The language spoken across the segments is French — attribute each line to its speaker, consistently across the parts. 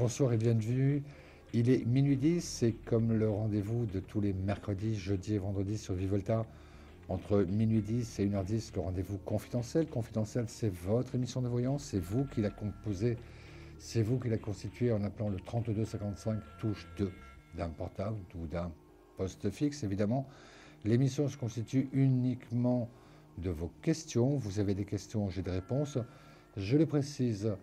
Speaker 1: bonsoir et bienvenue. Il est minuit 10, c'est comme le rendez-vous de tous les mercredis, jeudis et vendredis sur Vivolta. Entre minuit 10 et 1h10, le rendez-vous confidentiel. Confidentiel, c'est votre émission de voyance, c'est vous qui la composez, c'est vous qui la constituez en appelant le 3255 touche 2 d'un portable ou d'un poste fixe, évidemment. L'émission se constitue uniquement de vos questions. Vous avez des questions, j'ai des réponses. Je le précise,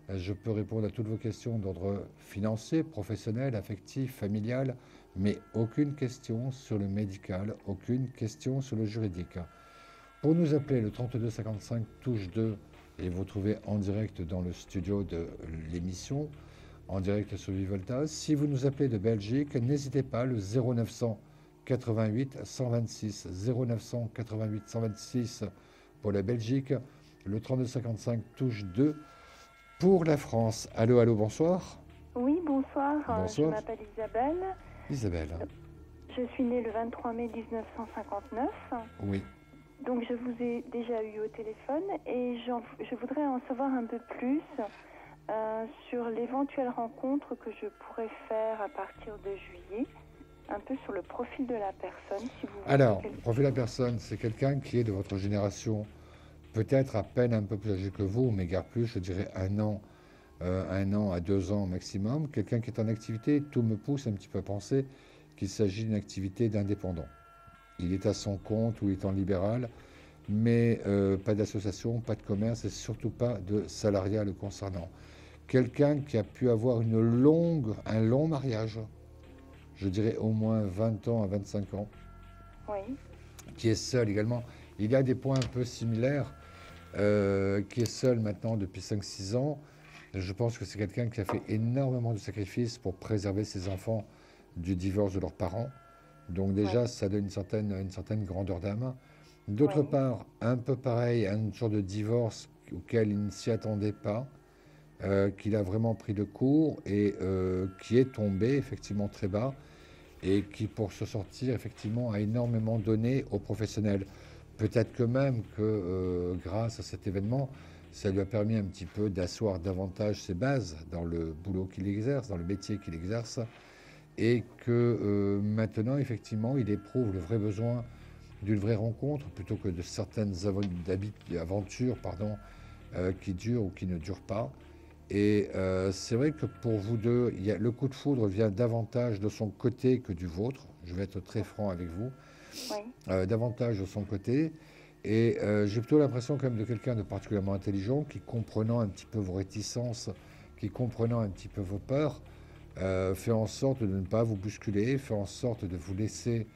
Speaker 1: je peux répondre à toutes vos questions d'ordre financier, professionnel, affectif, familial, mais aucune question sur le médical, aucune question sur le juridique. Pour nous appeler, le 3255 touche 2, et vous trouvez en direct dans le studio de l'émission, en direct sur Vivolta. Si vous nous appelez de Belgique, n'hésitez pas, le 0900 88 126, 0900 88 126 pour la Belgique, le 3255 touche 2 pour la France. Allô, allô, bonsoir.
Speaker 2: Oui, bonsoir.
Speaker 1: Bonsoir.
Speaker 2: Je m'appelle Isabelle.
Speaker 1: Isabelle.
Speaker 2: Je suis née le 23 mai 1959.
Speaker 1: Oui.
Speaker 2: Donc je vous ai déjà eu au téléphone et je voudrais en savoir un peu plus sur l'éventuelle rencontre que je pourrais faire à partir de juillet. Un peu sur le profil de la personne, si vous voulez.
Speaker 1: Alors, le profil de la personne, c'est quelqu'un qui est de votre génération, peut-être à peine un peu plus âgé que vous, mais guère plus, je dirais 1 an à 2 ans maximum. Quelqu'un qui est en activité, tout me pousse un petit peu à penser qu'il s'agit d'une activité d'indépendant. Il est à son compte ou il est en libéral, mais pas d'association, pas de commerce et surtout pas de salariat le concernant. Quelqu'un qui a pu avoir un long mariage, je dirais au moins 20 ans à 25 ans,
Speaker 2: Oui.
Speaker 1: qui est seul également. Il y a des points un peu similaires, qui est seul maintenant depuis 5-6 ans. Je pense que c'est quelqu'un qui a fait énormément de sacrifices pour préserver ses enfants du divorce de leurs parents. Donc déjà,
Speaker 2: Oui.
Speaker 1: ça donne une certaine grandeur d'âme. D'autre
Speaker 2: Oui.
Speaker 1: part, un peu pareil, un genre de divorce auquel il ne s'y attendait pas, qu'il a vraiment pris de court et qui est tombé effectivement très bas et qui, pour se sortir, effectivement, a énormément donné aux professionnels. Peut-être que même que grâce à cet événement, ça lui a permis un petit peu d'asseoir davantage ses bases dans le boulot qu'il exerce, dans le métier qu'il exerce, et que maintenant, effectivement, il éprouve le vrai besoin d'une vraie rencontre plutôt que de certaines aventures qui durent ou qui ne durent pas. Et c'est vrai que pour vous deux, le coup de foudre vient davantage de son côté que du vôtre. Je vais être très franc avec vous.
Speaker 2: Oui.
Speaker 1: Davantage de son côté. Et j'ai plutôt l'impression quand même de quelqu'un de particulièrement intelligent qui, comprenant un petit peu vos réticences, qui comprenant un petit peu vos peurs, fait en sorte de ne pas vous bousculer, fait en sorte de vous laisser,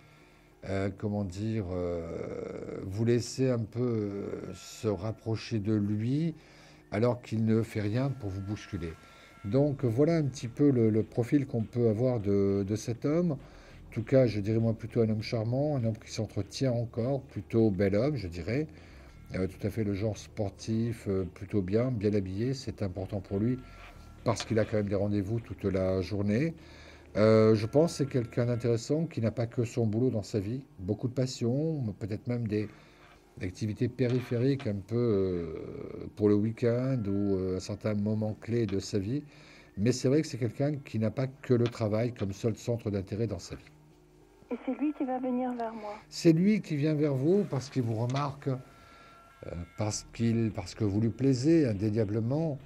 Speaker 1: vous laisser un peu se rapprocher de lui, alors qu'il ne fait rien pour vous bousculer. Donc voilà un petit peu le profil qu'on peut avoir de cet homme. En tout cas, je dirais moi plutôt un homme charmant, un homme qui s'entretient encore, plutôt bel homme, je dirais. Tout à fait le genre sportif, plutôt bien habillé, c'est important pour lui, parce qu'il a quand même des rendez-vous toute la journée. Je pense que c'est quelqu'un d'intéressant qui n'a pas que son boulot dans sa vie, beaucoup de passion, peut-être même des activités périphériques un peu pour le week-end ou à certains moments clés de sa vie. Mais c'est vrai que c'est quelqu'un qui n'a pas que le travail comme seul centre d'intérêt dans sa vie.
Speaker 2: Et c'est lui qui va venir vers moi.
Speaker 1: C'est lui qui vient vers vous parce qu'il vous remarque, parce que vous lui plaisez indéniablement.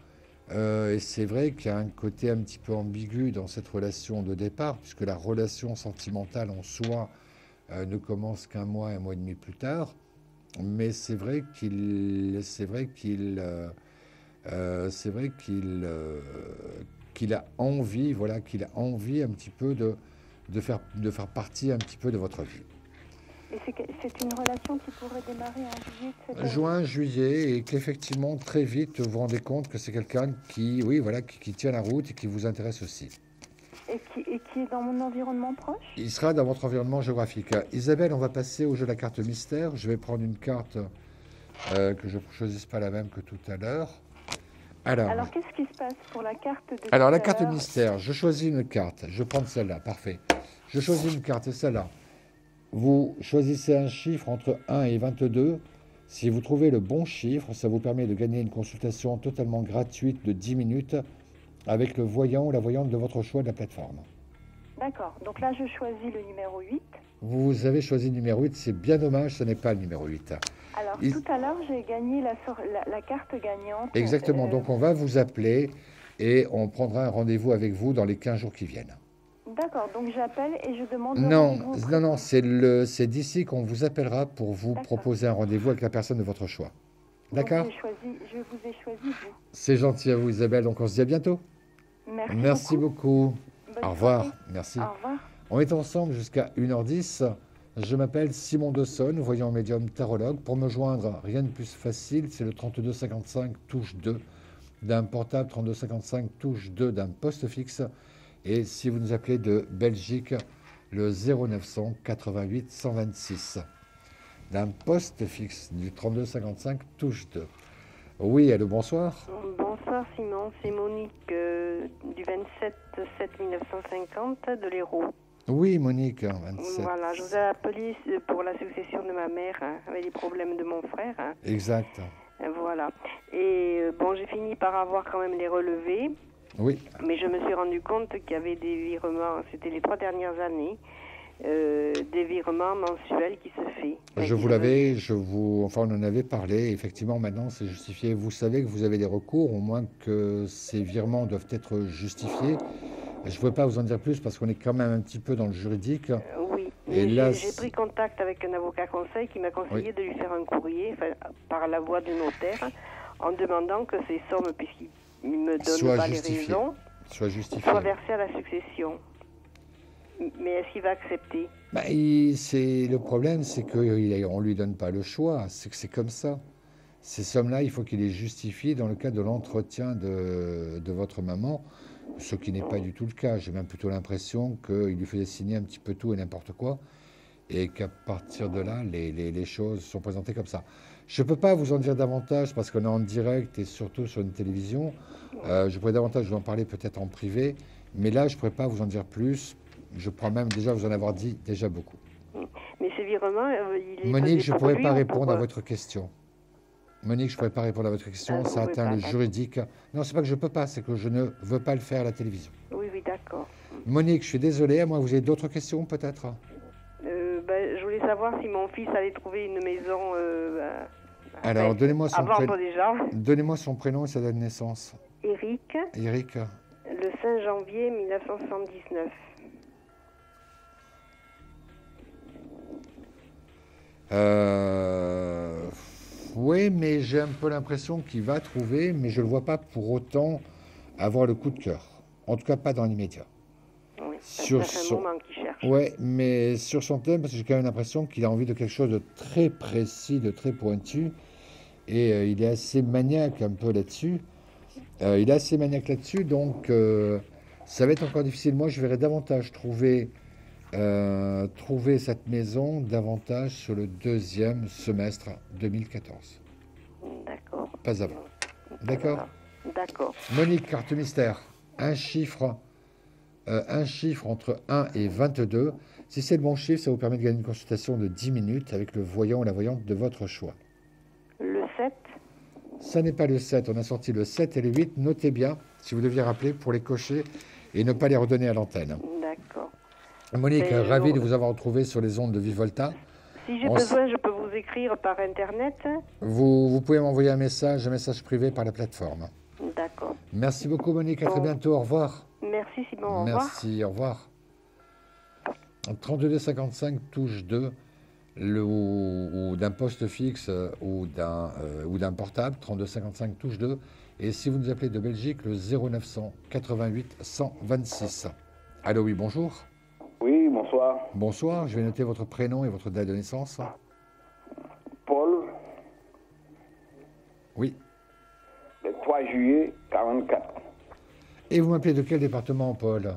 Speaker 1: Et c'est vrai qu'il y a un côté un petit peu ambigu dans cette relation de départ, puisque la relation sentimentale en soi ne commence qu'un mois et demi plus tard. Mais c'est vrai qu'il a envie, voilà, qu'il a envie un petit peu de faire partie un petit peu de votre vie.
Speaker 2: Et c'est une relation qui pourrait démarrer en juillet de cette année.
Speaker 1: Juin, juillet, et qu'effectivement, très vite, vous vous rendez compte que c'est quelqu'un qui, oui, voilà, qui tient la route et qui vous intéresse aussi.
Speaker 2: Et qui est dans mon environnement proche.
Speaker 1: Il sera dans votre environnement géographique. Isabelle, on va passer au jeu de la carte mystère. Je vais prendre une carte que je ne choisisse pas la même que tout à l'heure.
Speaker 2: Alors, qu'est-ce qui se passe pour la carte de
Speaker 1: Alors, la
Speaker 2: tout à
Speaker 1: carte
Speaker 2: l'heure?
Speaker 1: mystère, je choisis une carte. Je prends celle-là, parfait. Je choisis une carte, c'est celle-là. Vous choisissez un chiffre entre 1 et 22. Si vous trouvez le bon chiffre, ça vous permet de gagner une consultation totalement gratuite de 10 minutes avec le voyant ou la voyante de votre choix de la plateforme.
Speaker 2: D'accord. Donc là, je choisis le numéro 8.
Speaker 1: Vous avez choisi le numéro 8, c'est bien dommage, ce n'est pas le numéro 8.
Speaker 2: Alors, tout à l'heure, j'ai gagné la carte gagnante.
Speaker 1: Exactement, donc on va vous appeler et on prendra un rendez-vous avec vous dans les 15 jours qui viennent.
Speaker 2: D'accord, donc j'appelle et je demande
Speaker 1: Non,
Speaker 2: rendez-vous.
Speaker 1: non, non, c'est d'ici qu'on vous appellera pour vous proposer un rendez-vous avec la personne de votre choix. D'accord?
Speaker 2: Je vous ai choisi, vous.
Speaker 1: C'est gentil à vous, Isabelle, donc on se dit à bientôt.
Speaker 2: Merci
Speaker 1: beaucoup.
Speaker 2: Bonne
Speaker 1: Au revoir,
Speaker 2: soirée.
Speaker 1: merci.
Speaker 2: Au revoir.
Speaker 1: On est ensemble jusqu'à 1h10. Je m'appelle Simon Dessonne, voyant médium tarologue. Pour me joindre, rien de plus facile, c'est le 32 55 touche 2 d'un portable, 32 55 touche 2 d'un poste fixe. Et si vous nous appelez de Belgique, le 0900 88 126 d'un poste fixe du 32 55 touche 2. Oui, allô, bonsoir.
Speaker 3: Bonsoir Simon, c'est Monique du 27/7/1950 de l'Hérault.
Speaker 1: Oui, Monique, 27.
Speaker 3: Voilà, je vous ai appelé pour la succession de ma mère, avec les problèmes de mon frère.
Speaker 1: Exact.
Speaker 3: Voilà. Et bon, j'ai fini par avoir quand même les relevés.
Speaker 1: Oui.
Speaker 3: Mais je me suis rendu compte qu'il y avait des virements, c'était les 3 dernières années, des virements mensuels qui se fait.
Speaker 1: Enfin, on en avait parlé. Effectivement, maintenant, c'est justifié. Vous savez que vous avez des recours, au moins que ces virements doivent être justifiés. Je ne peux pas vous en dire plus parce qu'on est quand même un petit peu dans le juridique.
Speaker 3: Oui,
Speaker 1: et
Speaker 3: mais
Speaker 1: là,
Speaker 3: j'ai pris contact avec un avocat conseil qui m'a conseillé de lui faire un courrier, par la voie du notaire, en demandant que ces sommes, puisqu'il me donne pas les raisons, soient versées à la succession. Mais est-ce qu'il va accepter?
Speaker 1: Le problème, c'est qu'on ne lui donne pas le choix. C'est que c'est comme ça. Ces sommes-là, il faut qu'il les justifie dans le cadre de l'entretien de votre maman, ce qui n'est pas du tout le cas. J'ai même plutôt l'impression qu'il lui faisait signer un petit peu tout et n'importe quoi, et qu'à partir de là, les choses sont présentées comme ça. Je ne peux pas vous en dire davantage parce qu'on est en direct et surtout sur une télévision. Je pourrais davantage vous en parler peut-être en privé, mais là, je ne pourrais pas vous en dire plus. Je crois même déjà vous en avoir dit déjà beaucoup.
Speaker 3: Mais ces virements,
Speaker 1: Monique, je ne pourrais pas répondre à votre question. Monique, je ne pourrais pas répondre à votre question. Ça atteint le juridique. Non, c'est pas que je ne peux pas, c'est que je ne veux pas le faire à la télévision.
Speaker 3: Oui, d'accord.
Speaker 1: Monique, je suis désolé. À moins que vous ayez d'autres questions, peut-être?
Speaker 3: Je voulais savoir si mon fils allait trouver une maison
Speaker 1: alors, donnez-moi son prénom.
Speaker 3: Déjà.
Speaker 1: Donnez-moi son prénom et sa date de naissance.
Speaker 3: Eric.
Speaker 1: Eric.
Speaker 3: Le 5 janvier 1979.
Speaker 1: Oui, mais j'ai un peu l'impression qu'il va trouver, mais je ne le vois pas pour autant avoir le coup de cœur. En tout cas, pas dans l'immédiat.
Speaker 3: Oui, ça fait un moment qu'il cherche.
Speaker 1: Oui, mais sur son thème, parce que j'ai quand même l'impression qu'il a envie de quelque chose de très précis, de très pointu, et il est assez maniaque un peu là-dessus. Donc ça va être encore difficile. Moi, je verrais davantage trouver cette maison davantage sur le deuxième semestre 2014.
Speaker 3: D'accord.
Speaker 1: Pas avant. D'accord.
Speaker 3: D'accord.
Speaker 1: Monique, carte mystère. Un chiffre entre 1 et 22. Si c'est le bon chiffre, ça vous permet de gagner une consultation de 10 minutes avec le voyant ou la voyante de votre choix.
Speaker 3: Le 7.
Speaker 1: Ça n'est pas le 7. On a sorti le 7 et le 8. Notez bien, si vous deviez rappeler, pour les cocher et ne pas les redonner à l'antenne.
Speaker 3: D'accord.
Speaker 1: Monique, ravi de vous avoir retrouvé sur les ondes de Vivolta.
Speaker 3: Si j'ai besoin, je peux vous écrire par Internet.
Speaker 1: Vous pouvez m'envoyer un message privé par la plateforme.
Speaker 3: D'accord.
Speaker 1: Merci beaucoup, Monique. À très bientôt. Au revoir.
Speaker 3: Merci, Simon. Au revoir.
Speaker 1: Merci. Au revoir. 32 55 touche 2 ou d'un poste fixe ou d'un portable. 32 55 touche 2. Et si vous nous appelez de Belgique, le 0900 88 126. Allô, oui, bonjour.
Speaker 4: Oui, bonsoir.
Speaker 1: Bonsoir, je vais noter votre prénom et votre date de naissance.
Speaker 4: Paul.
Speaker 1: Oui.
Speaker 4: Le 3 juillet 44.
Speaker 1: Et vous m'appelez de quel département, Paul?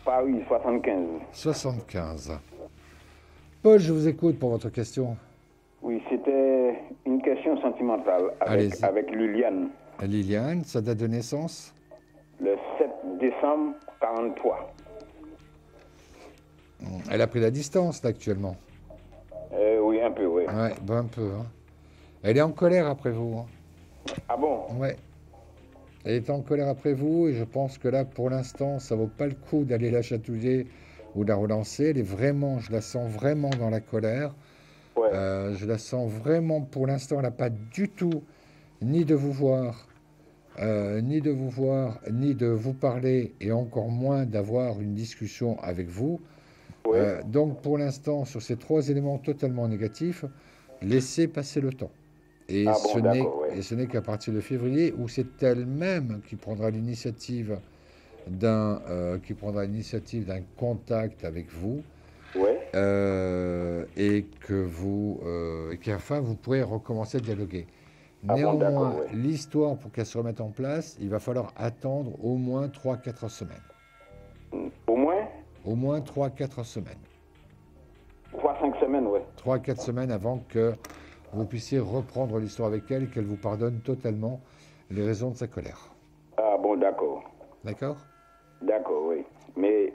Speaker 4: Paris 75.
Speaker 1: 75. Paul, je vous écoute pour votre question.
Speaker 4: Oui, c'était une question sentimentale avec Liliane.
Speaker 1: Liliane, sa date de naissance?
Speaker 4: Le 7 décembre 43.
Speaker 1: Elle a pris la distance, là, actuellement.
Speaker 4: Oui, un peu, oui.
Speaker 1: Ouais, un peu. Hein. Elle est en colère après vous. Hein.
Speaker 4: Ah bon?
Speaker 1: Ouais. Elle est en colère après vous et je pense que là, pour l'instant, ça vaut pas le coup d'aller la chatouiller ou de la relancer. Elle est vraiment, je la sens vraiment dans la colère.
Speaker 4: Ouais.
Speaker 1: Je la sens vraiment, pour l'instant, elle n'a pas du tout ni de vous voir, ni de vous parler et encore moins d'avoir une discussion avec vous.
Speaker 4: Ouais.
Speaker 1: Donc, pour l'instant, sur ces 3 éléments totalement négatifs, laissez passer le temps. Et ce n'est qu'à partir de février où c'est elle-même qui prendra l'initiative d'un contact avec vous, et qu'enfin vous pourrez recommencer à dialoguer. Néanmoins, l'histoire, pour qu'elle se remette en place, il va falloir attendre au moins 3-4 semaines. Au moins 3-4 semaines.
Speaker 4: 3-5 semaines,
Speaker 1: 3-4 semaines avant que vous puissiez reprendre l'histoire avec elle et qu'elle vous pardonne totalement les raisons de sa colère.
Speaker 4: Ah bon, d'accord.
Speaker 1: D'accord ?
Speaker 4: D'accord, oui. Mais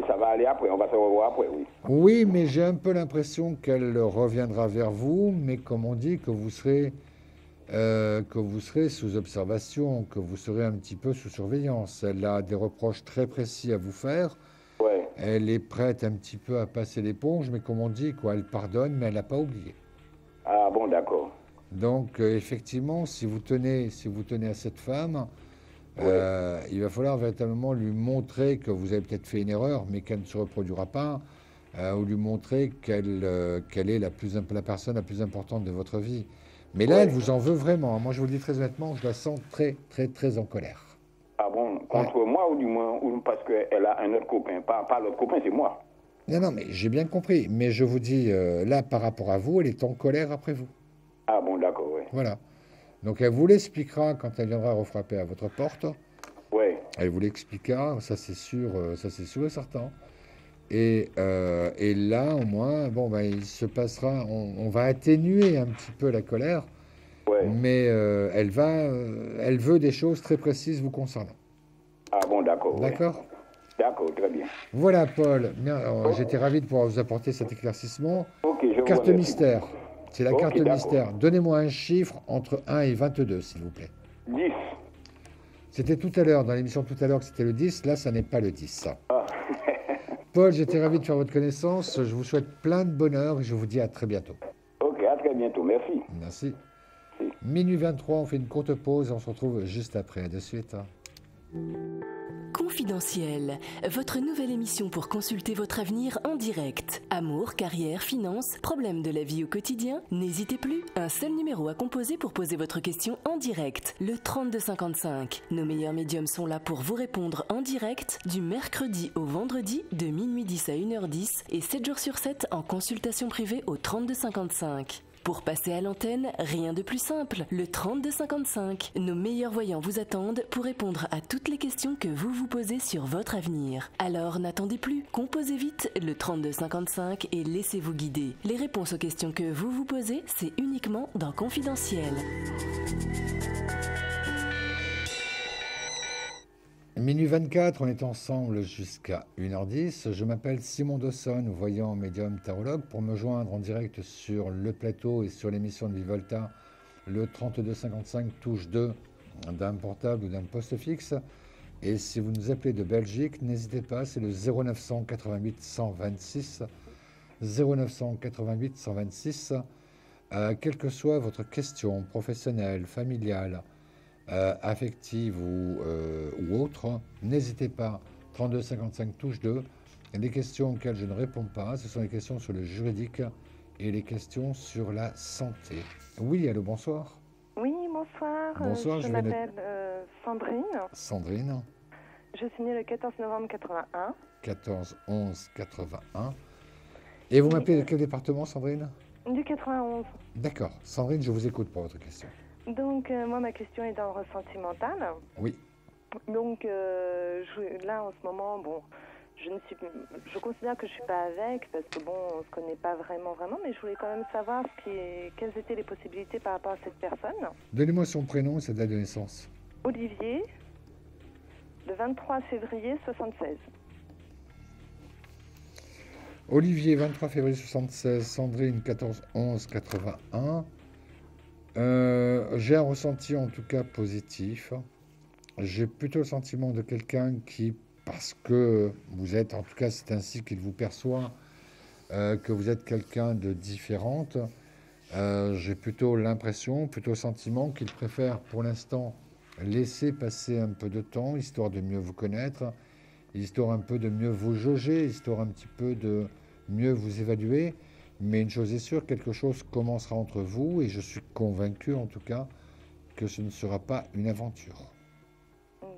Speaker 4: ça va aller après, on va se revoir après, oui.
Speaker 1: Oui, mais j'ai un peu l'impression qu'elle reviendra vers vous, mais comme on dit, que vous serez sous observation, que vous serez un petit peu sous surveillance. Elle a des reproches très précis à vous faire.
Speaker 4: Ouais.
Speaker 1: Elle est prête un petit peu à passer l'éponge, mais comme on dit, quoi, elle pardonne, mais elle n'a pas oublié.
Speaker 4: Ah bon, d'accord.
Speaker 1: Donc, effectivement, si vous tenez à cette femme, il va falloir véritablement lui montrer que vous avez peut-être fait une erreur, mais qu'elle ne se reproduira pas, ou lui montrer qu'elle est la personne la plus importante de votre vie. Mais là, elle vous en veut vraiment. Moi, je vous le dis très honnêtement, je la sens très, très, très en colère.
Speaker 4: Ah bon, contre moi ou du moins parce qu'elle a un autre copain, pas l'autre copain, c'est moi.
Speaker 1: Non, mais j'ai bien compris. Mais je vous dis, là, par rapport à vous, elle est en colère après vous.
Speaker 4: Ah bon, d'accord, oui.
Speaker 1: Voilà. Donc, elle vous l'expliquera quand elle viendra refrapper à votre porte.
Speaker 4: Oui.
Speaker 1: Elle vous l'expliquera, ça c'est sûr et certain. Et là, au moins, il se passera, on va atténuer un petit peu la colère, mais elle veut des choses très précises vous concernant.
Speaker 4: Ah bon, d'accord.
Speaker 1: D'accord ?
Speaker 4: Oui. D'accord, très bien.
Speaker 1: Voilà, Paul. J'étais ravi de pouvoir vous apporter cet éclaircissement.
Speaker 4: Carte
Speaker 1: mystère. C'est la carte mystère. Donnez-moi un chiffre entre 1 et 22, s'il vous plaît.
Speaker 4: 10.
Speaker 1: C'était tout à l'heure, dans l'émission tout à l'heure, que c'était le 10. Là, ça n'est pas le 10.
Speaker 4: Ah.
Speaker 1: Paul, j'étais ravi de faire votre connaissance. Je vous souhaite plein de bonheur et je vous dis à très bientôt.
Speaker 4: Ok, à très bientôt. Merci.
Speaker 1: Merci. Minuit 23, on fait une courte pause et on se retrouve juste après. À de suite.
Speaker 5: Confidentiel, votre nouvelle émission pour consulter votre avenir en direct. Amour, carrière, finances, problèmes de la vie au quotidien. N'hésitez plus, un seul numéro à composer pour poser votre question en direct, le 3255. Nos meilleurs médiums sont là pour vous répondre en direct du mercredi au vendredi de minuit 10 à 1h10 et 7 jours sur 7 en consultation privée au 3255. Pour passer à l'antenne, rien de plus simple, le 3255. Nos meilleurs voyants vous attendent pour répondre à toutes les questions que vous vous posez sur votre avenir. Alors n'attendez plus, composez vite le 3255 et laissez-vous guider. Les réponses aux questions que vous vous posez, c'est uniquement dans Confidentiel.
Speaker 1: Minuit 24, on est ensemble jusqu'à 1h10. Je m'appelle Simon Dawson, voyant médium tarologue. Pour me joindre en direct sur le plateau et sur l'émission de Vivolta, le 3255 touche 2 d'un portable ou d'un poste fixe. Et si vous nous appelez de Belgique, n'hésitez pas, c'est le 0900 88 126. 0900 88 126. Quelle que soit votre question professionnelle, familiale, affective ou autre, n'hésitez pas, 3255 touche 2. Les questions auxquelles je ne réponds pas, ce sont les questions sur le juridique et les questions sur la santé. Oui, allô, bonsoir.
Speaker 2: Oui, bonsoir.
Speaker 1: Bonsoir,
Speaker 2: je m'appelle Sandrine.
Speaker 1: Sandrine.
Speaker 2: Je suis née le 14 novembre 81.
Speaker 1: 14-11-81. Et vous m'appelez de quel département, Sandrine?
Speaker 2: Du 91.
Speaker 1: D'accord. Sandrine, je vous écoute pour votre question.
Speaker 2: Donc, moi, ma question est dans le ressentimental.
Speaker 1: Oui.
Speaker 2: Donc, là, en ce moment, bon, je considère que je ne suis pas avec, parce que, bon, on ne se connaît pas vraiment, mais je voulais quand même savoir quelles étaient les possibilités par rapport à cette personne.
Speaker 1: Donnez-moi son prénom et sa date de naissance.
Speaker 2: Olivier, le 23 février 76.
Speaker 1: Olivier, 23 février 76, Sandrine, 14-11-81. J'ai un ressenti en tout cas positif. J'ai plutôt le sentiment de quelqu'un qui, parce que vous êtes, en tout cas c'est ainsi qu'il vous perçoit, que vous êtes quelqu'un de différente, j'ai plutôt l'impression, plutôt le sentiment qu'il préfère pour l'instant laisser passer un peu de temps, histoire de mieux vous connaître, histoire un peu de mieux vous jauger, histoire un petit peu de mieux vous évaluer. Mais une chose est sûre, quelque chose commencera entre vous et je suis convaincu en tout cas que ce ne sera pas une aventure.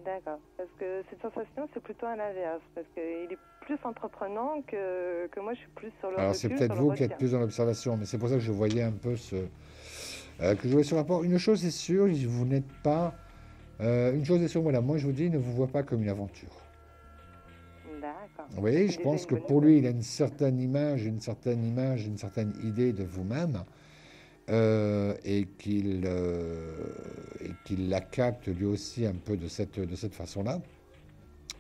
Speaker 3: D'accord, parce que cette sensation c'est plutôt à l'inverse, parce qu'il est plus entreprenant que moi je suis plus sur le
Speaker 1: Alors
Speaker 3: recul,
Speaker 1: c'est peut-être vous qui êtes plus dans l'observation, mais c'est pour ça que je voyais un peu que je voyais ce rapport. Une chose est sûre, vous n'êtes pas... une chose est sûre, voilà, moi je vous dis, il ne vous voit pas comme une aventure.
Speaker 3: D'accord.
Speaker 1: Vous voyez, je pense que pour lui, il a une certaine image, une certaine idée de vous-même, et qu'il la capte lui aussi un peu de cette façon-là,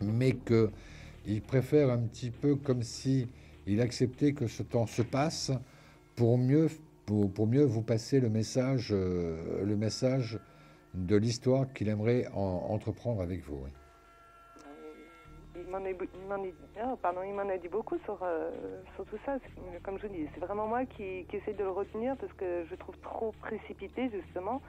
Speaker 1: mais qu'il préfère un petit peu comme si il acceptait que ce temps se passe pour mieux vous passer le message de l'histoire qu'il aimerait entreprendre avec vous. Oui.
Speaker 3: Il m'en a dit beaucoup sur tout ça. Comme je vous dis, c'est vraiment moi qui essaie de le retenir parce que je trouve trop précipité, justement,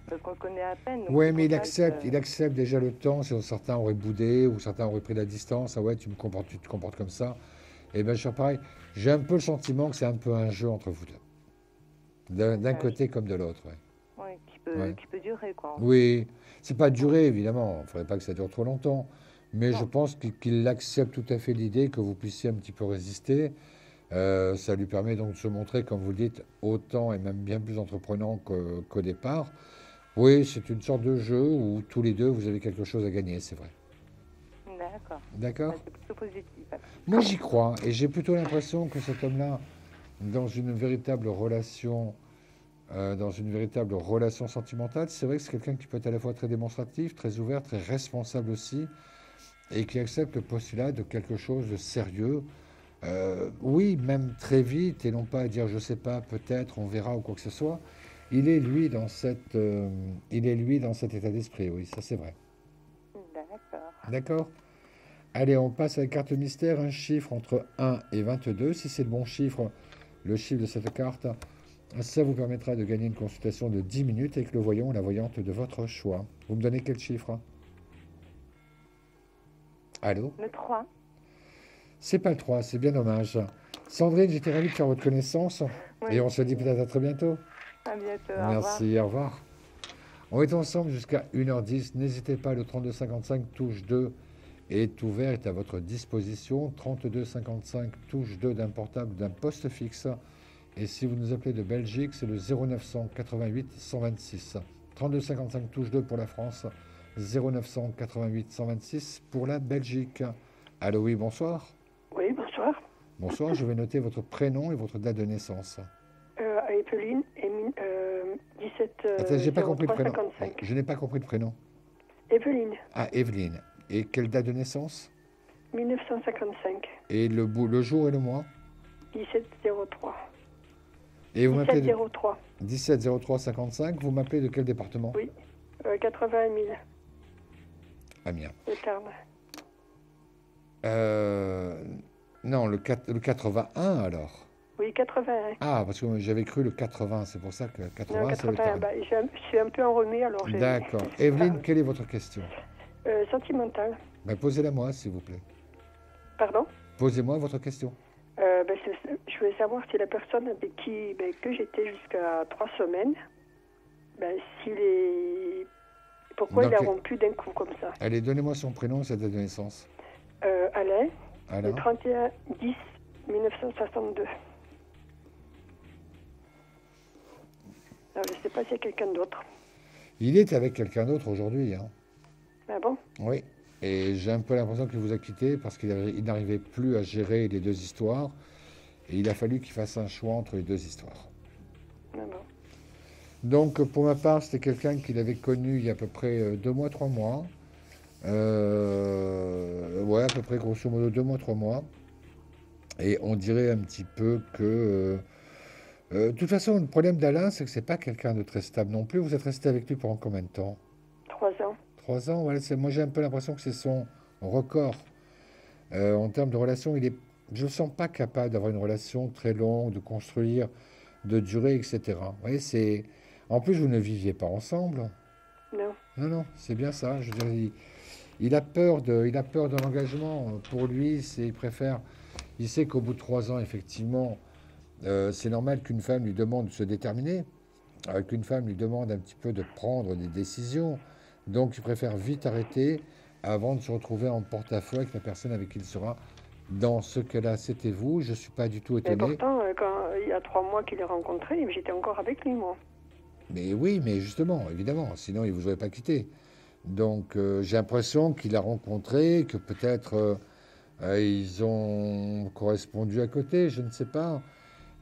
Speaker 3: parce qu'on se connaît à peine.
Speaker 1: Oui, mais il accepte déjà le temps. Si certains auraient boudé ou certains auraient pris la distance, ah ouais, tu te comportes comme ça. Et bien, je suis pareil. J'ai un peu le sentiment que c'est un peu un jeu entre vous deux. D'un côté comme de l'autre, ouais.
Speaker 3: Oui, qui peut durer, quoi.
Speaker 1: Oui, c'est pas durer, évidemment. Il ne faudrait pas que ça dure trop longtemps. Mais je pense qu'il accepte tout à fait l'idée que vous puissiez un petit peu résister. Ça lui permet donc de se montrer, comme vous le dites, autant et même bien plus entreprenant qu'au départ. Oui, c'est une sorte de jeu où tous les deux, vous avez quelque chose à gagner, c'est vrai.
Speaker 3: D'accord.
Speaker 1: D'accord.
Speaker 3: C'est plutôt positif.
Speaker 1: Moi, j'y crois. Et j'ai plutôt l'impression que cet homme-là, dans une véritable relation sentimentale, c'est vrai que c'est quelqu'un qui peut être à la fois très démonstratif, très ouvert, très responsable aussi, et qui accepte le postulat de quelque chose de sérieux, oui, même très vite, et non pas à dire je sais pas, peut-être, on verra ou quoi que ce soit. Il est lui dans cet état d'esprit, oui, ça c'est vrai.
Speaker 3: D'accord.
Speaker 1: D'accord. Allez, on passe à la carte mystère, un chiffre entre 1 et 22. Si c'est le bon chiffre, le chiffre de cette carte, ça vous permettra de gagner une consultation de 10 minutes avec le voyant ou la voyante de votre choix. Vous me donnez quel chiffre? Allô?
Speaker 3: Le 3.
Speaker 1: C'est pas le 3, c'est bien dommage. Sandrine, j'étais ravi de faire votre connaissance.
Speaker 3: Oui.
Speaker 1: Et on se dit peut-être à très bientôt.
Speaker 3: À bientôt.
Speaker 1: Merci, au revoir. On est ensemble jusqu'à 1h10. N'hésitez pas, le 3255 touche 2 est ouvert, est à votre disposition. 3255 touche 2 d'un portable, d'un poste fixe. Et si vous nous appelez de Belgique, c'est le 0900 88 126. 3255 touche 2 pour la France. 0900 88 126 pour la Belgique. Allô, oui, bonsoir.
Speaker 6: Oui, bonsoir.
Speaker 1: Bonsoir, je vais noter votre prénom et votre date de naissance.
Speaker 6: Eveline, 17
Speaker 1: Attends, j'ai pas compris le prénom.
Speaker 6: 55.
Speaker 1: Je n'ai pas compris le prénom.
Speaker 6: Evelyne.
Speaker 1: Ah, Evelyne. Et quelle date de naissance?
Speaker 6: 1955.
Speaker 1: Et le jour et le mois?
Speaker 6: 1703.
Speaker 1: Et vous m'appelez
Speaker 6: 1703.
Speaker 1: 1703 55. Vous m'appelez de quel département?
Speaker 6: Oui, 80 000.
Speaker 1: Amiens.
Speaker 6: Le Tarn.
Speaker 1: Non, le 81 alors.
Speaker 6: Oui, 81.
Speaker 1: Ah, parce que j'avais cru le 80, c'est pour ça que 80,
Speaker 6: non,
Speaker 1: c'est le
Speaker 6: 81.
Speaker 1: Tarn.
Speaker 6: Je suis un peu enrhumée, alors j'ai...
Speaker 1: D'accord. Evelyne, quelle est votre question?
Speaker 6: Sentimentale.
Speaker 1: Posez-la moi, s'il vous plaît.
Speaker 6: Pardon?
Speaker 1: Posez-moi votre question.
Speaker 6: Je voulais savoir si la personne avec qui que j'étais jusqu'à 3 semaines, pourquoi il a rompu d'un coup comme ça.
Speaker 1: Allez, donnez-moi son prénom et sa date de naissance.
Speaker 6: Alain,
Speaker 1: Alain.
Speaker 6: le 31-10 1962. Alors, je ne sais pas s'il y a quelqu'un d'autre.
Speaker 1: Il est avec quelqu'un d'autre aujourd'hui. Hein.
Speaker 6: Ah bon?
Speaker 1: Oui. Et j'ai un peu l'impression qu'il vous a quitté parce qu'il n'arrivait plus à gérer les deux histoires. Et il a fallu qu'il fasse un choix entre les deux histoires.
Speaker 6: Ah bon.
Speaker 1: Donc, pour ma part, c'était quelqu'un qu'il avait connu il y a à peu près 2 mois, 3 mois. Ouais, à peu près, grosso modo, 2 mois, 3 mois. Et on dirait un petit peu que De toute façon, le problème d'Alain, c'est que c'est pas quelqu'un de très stable non plus. Vous êtes resté avec lui pendant combien de temps?
Speaker 6: 3 ans.
Speaker 1: 3 ans, voilà. Moi, j'ai un peu l'impression que c'est son record. En termes de relation, je ne sens pas capable d'avoir une relation très longue, de construire, de durer, etc. Vous voyez, en plus, vous ne viviez pas ensemble.
Speaker 6: Non.
Speaker 1: Non, non, c'est bien ça. Je veux dire, il a peur de l'engagement. Pour lui, il sait qu'au bout de 3 ans, effectivement, c'est normal qu'une femme lui demande de se déterminer, qu'une femme lui demande un petit peu de prendre des décisions. Donc, il préfère vite arrêter avant de se retrouver en porte-à-faux avec la personne avec qui il sera. Dans ce cas-là, c'était vous. Je ne suis pas du tout étonné.
Speaker 6: Mais pourtant, il y a 3 mois qu'il est rencontré, j'étais encore avec lui, moi.
Speaker 1: Mais oui, mais justement, évidemment, sinon il ne vous aurait pas quitté. Donc, j'ai l'impression qu'il a rencontré, que peut-être ils ont correspondu à côté, je ne sais pas.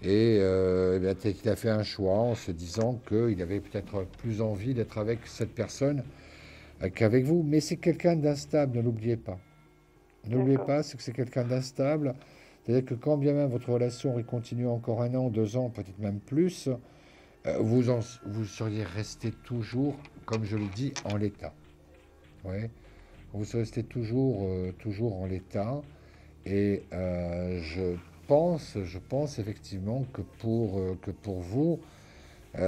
Speaker 1: Et peut-être qu'il a fait un choix en se disant qu'il avait peut-être plus envie d'être avec cette personne qu'avec vous. Mais c'est quelqu'un d'instable, ne l'oubliez pas. N'oubliez pas, c'est que c'est quelqu'un d'instable. C'est-à-dire que quand bien même votre relation aurait continué encore 1 an, 2 ans, peut-être même plus, vous seriez resté toujours, comme je le dis, en l'état. Ouais. Vous seriez resté toujours en l'état. Et je pense effectivement que pour vous,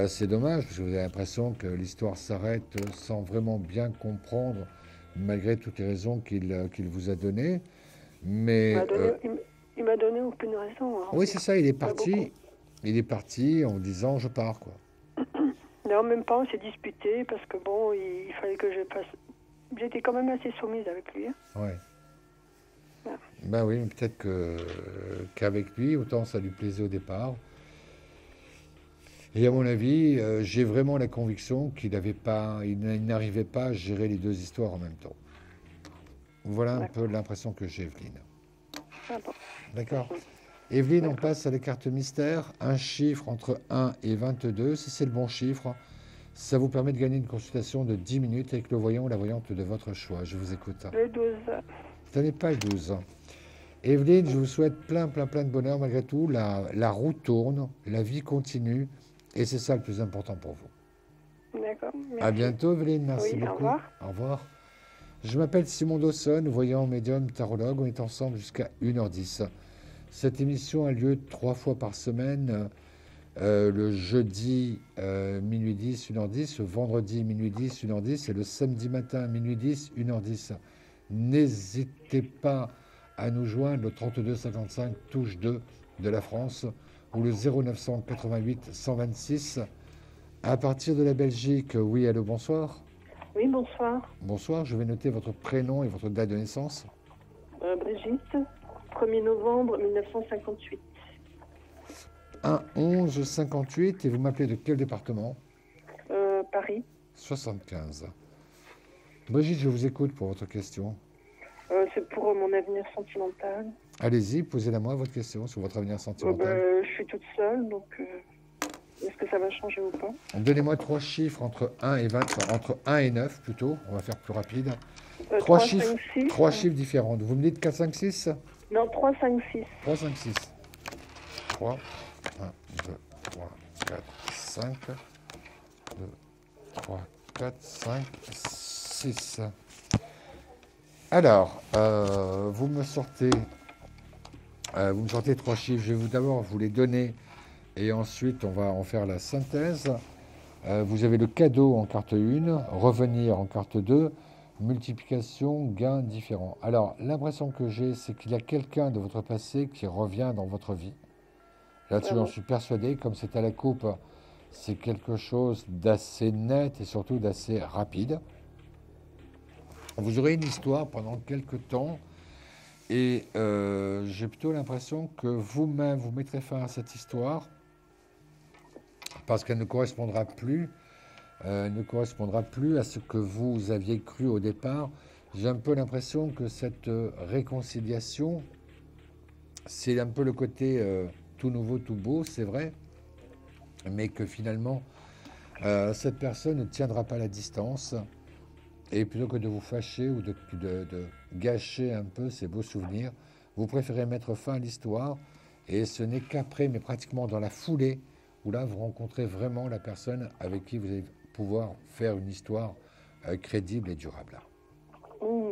Speaker 1: c'est dommage, parce que vous avez l'impression que l'histoire s'arrête sans vraiment bien comprendre, malgré toutes les raisons qu'il vous a données. Mais
Speaker 6: il m'a donné aucune raison.
Speaker 1: Oui, c'est ça, il est parti. Il est parti en disant je pars, quoi.
Speaker 6: Non, même pas, on s'est disputé parce que bon, il fallait que je passe. J'étais quand même assez soumise avec lui. Hein.
Speaker 1: Ouais.
Speaker 6: Ah.
Speaker 1: Ben oui, peut-être qu'avec lui, autant ça lui plaisait au départ. Et à mon avis, j'ai vraiment la conviction qu'il n'arrivait pas à gérer les 2 histoires en même temps. Voilà un peu l'impression que j'ai, Evelyne.
Speaker 6: Ah bon.
Speaker 1: D'accord. Evelyne, on passe à la carte mystère. Un chiffre entre 1 et 22. Si c'est le bon chiffre, ça vous permet de gagner une consultation de 10 minutes avec le voyant ou la voyante de votre choix. Je vous écoute.
Speaker 6: Le 12.
Speaker 1: Ce n'est pas le 12. Evelyne, je vous souhaite plein de bonheur malgré tout. La roue tourne, la vie continue, et c'est ça le plus important pour vous.
Speaker 6: D'accord. Merci.
Speaker 1: À bientôt, Evelyne. Merci beaucoup.
Speaker 6: Au revoir.
Speaker 1: Au revoir. Je m'appelle Simon Dawson, voyant, médium, tarologue. On est ensemble jusqu'à 1h10. Cette émission a lieu 3 fois par semaine. Le jeudi, minuit 10, 1h10. Le vendredi, minuit 10, 1h10. Et le samedi matin, minuit 10, 1h10. N'hésitez pas à nous joindre le 32 55 touche 2 de la France ou le 0988 126. À partir de la Belgique, oui, allô, bonsoir.
Speaker 6: Oui, bonsoir.
Speaker 1: Bonsoir, je vais noter votre prénom et votre date de naissance.
Speaker 6: Brigitte, 1er novembre 1958.
Speaker 1: 1-11-58, et vous m'appelez de quel département?
Speaker 6: Paris.
Speaker 1: 75. Brigitte, je vous écoute pour votre question.
Speaker 6: C'est pour mon avenir sentimental.
Speaker 1: Allez-y, posez-la moi votre question sur votre avenir sentimental.
Speaker 6: Je suis toute seule, donc est-ce que ça va changer ou pas?
Speaker 1: Donnez-moi 3 chiffres entre 1 et 20, entre 1 et 9 plutôt, on va faire plus rapide.
Speaker 6: 3
Speaker 1: chiffres,
Speaker 6: 5, 6.
Speaker 1: 3 chiffres différents. Vous me dites 4, 5, 6?
Speaker 6: Non, 3, 5, 6.
Speaker 1: 3, 5, 6. 3, 1, 2, 3, 4, 5. 2, 3, 4, 5, 6. Alors, vous me sortez 3 chiffres. Je vais d'abord vous les donner et ensuite on va en faire la synthèse. Vous avez le cadeau en carte 1, revenir en carte 2, multiplication, gain différent. Alors, l'impression que j'ai, c'est qu'il y a quelqu'un de votre passé qui revient dans votre vie. Là-dessus, j'en suis persuadé, comme c'est à la coupe, c'est quelque chose d'assez net et surtout d'assez rapide. Vous aurez une histoire pendant quelques temps et j'ai plutôt l'impression que vous-même, vous mettrez fin à cette histoire parce qu'elle ne correspondra plus à ce que vous aviez cru au départ. J'ai un peu l'impression que cette réconciliation, c'est un peu le côté tout nouveau, tout beau, c'est vrai, mais que finalement, cette personne ne tiendra pas la distance. Et plutôt que de vous fâcher ou de gâcher un peu ces beaux souvenirs, vous préférez mettre fin à l'histoire. Et ce n'est qu'après, mais pratiquement dans la foulée, où là, vous rencontrez vraiment la personne avec qui vous allez pouvoir faire une histoire crédible et durable.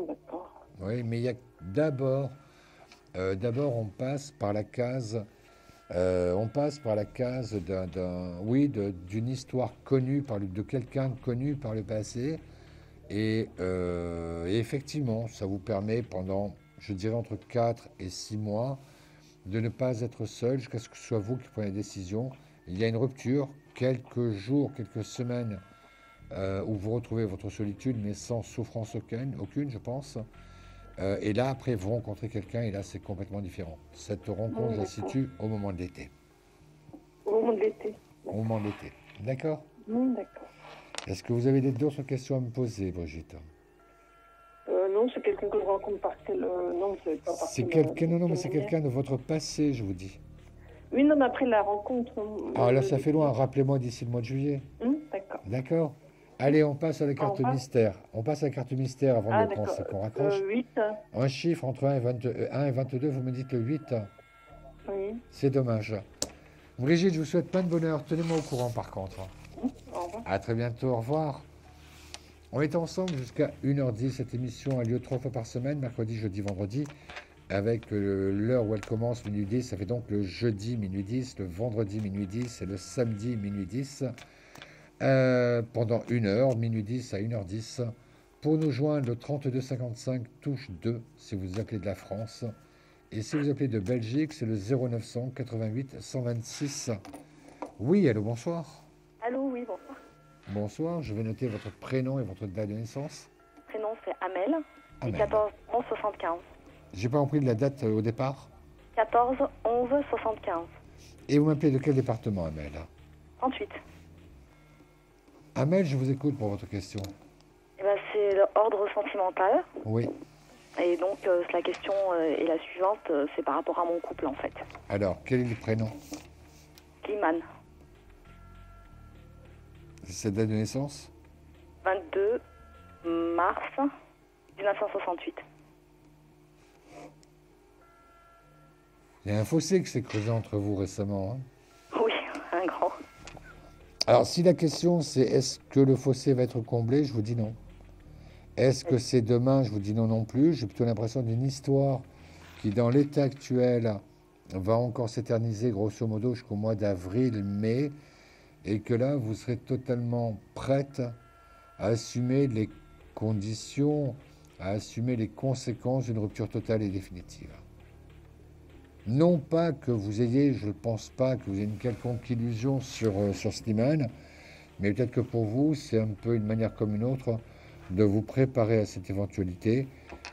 Speaker 6: D'accord.
Speaker 1: Oui, mais il y a d'abord, on passe par la case, d'une histoire connue de quelqu'un connu par le passé, et effectivement, ça vous permet pendant, je dirais, entre 4 et 6 mois, de ne pas être seul jusqu'à ce que ce soit vous qui prenez la décision. Il y a une rupture, quelques jours, quelques semaines, où vous retrouvez votre solitude, mais sans souffrance aucune, je pense. Et là, après, vous rencontrez quelqu'un, et là, c'est complètement différent. Cette rencontre, je la situe au moment de l'été.
Speaker 6: Au moment de l'été.
Speaker 1: Au moment de l'été. D'accord?
Speaker 6: D'accord.
Speaker 1: Est-ce que vous avez d'autres questions à me poser, Brigitte?
Speaker 6: Non, c'est quelqu'un que je rencontre par quel... non, c'est pas par
Speaker 1: c'est quelqu'un, non, mais c'est quelqu'un de votre passé, je vous dis.
Speaker 6: Oui, non, mais après la rencontre...
Speaker 1: Ah, là, ça fait loin. Rappelez-moi d'ici le mois de juillet.
Speaker 6: D'accord.
Speaker 1: D'accord. Allez, on passe à la carte mystère. On passe à la carte mystère avant qu'on raccroche.
Speaker 6: 8.
Speaker 1: Un chiffre entre 1 et 22, vous me dites le 8.
Speaker 6: Oui.
Speaker 1: C'est dommage. Brigitte, je vous souhaite plein de bonheur. Tenez-moi au courant, par contre.
Speaker 6: Au revoir.
Speaker 1: À très bientôt. Au revoir. On est ensemble jusqu'à 1h10. Cette émission a lieu 3 fois par semaine, mercredi, jeudi, vendredi, avec l'heure où elle commence, minuit 10. Ça fait donc le jeudi, minuit 10, le vendredi, minuit 10 et le samedi, minuit 10. Pendant 1 heure, minuit 10 à 1h10. Pour nous joindre, le 32 55 touche 2 si vous appelez de la France. Et si vous appelez de Belgique, c'est le 0900 88 126. Oui, allô, bonsoir.
Speaker 7: Allô, oui, bonsoir.
Speaker 1: Bonsoir, je vais noter votre prénom et votre date de naissance.
Speaker 7: Prénom, c'est Amel.
Speaker 1: Amel.
Speaker 7: Et 14 11 75.
Speaker 1: J'ai pas compris de la date au départ.
Speaker 7: 14 11 75.
Speaker 1: Et vous m'appelez de quel département, Amel?
Speaker 7: 38.
Speaker 1: Amel, je vous écoute pour votre question.
Speaker 7: Eh ben, c'est l'ordre sentimental.
Speaker 1: Oui.
Speaker 7: Et donc, la question est la suivante, c'est par rapport à mon couple, en fait.
Speaker 1: Alors, quel est le prénom?
Speaker 7: Slimane.
Speaker 1: Cette date de naissance?
Speaker 7: 22 mars 1968.
Speaker 1: Il y a un fossé qui s'est creusé entre vous récemment.
Speaker 7: Oui, un grand.
Speaker 1: Alors, si la question c'est est-ce que le fossé va être comblé, je vous dis non. Est-ce que c'est demain, je vous dis non non plus. J'ai plutôt l'impression d'une histoire qui, dans l'état actuel, va encore s'éterniser grosso modo jusqu'au mois d'avril, mai, et que là, vous serez totalement prête à assumer les conditions, à assumer les conséquences d'une rupture totale et définitive. Non pas que vous ayez, je ne pense pas que vous ayez une quelconque illusion sur Slimane, mais peut-être que pour vous, c'est un peu une manière comme une autre de vous préparer à cette éventualité,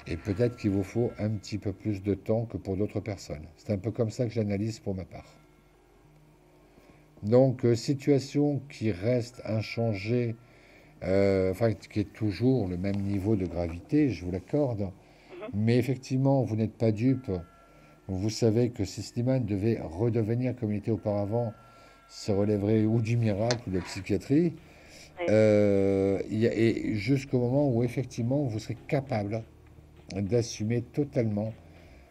Speaker 1: et peut-être qu'il vous faut un petit peu plus de temps que pour d'autres personnes. C'est un peu comme ça que j'analyse pour ma part. Donc, situation qui reste inchangée, qui est toujours le même niveau de gravité, je vous l'accorde, mais effectivement, vous n'êtes pas dupe. Vous savez que si Slimane devait redevenir comme il était auparavant, ça relèverait ou du miracle ou de la psychiatrie, et jusqu'au moment où effectivement vous serez capable d'assumer totalement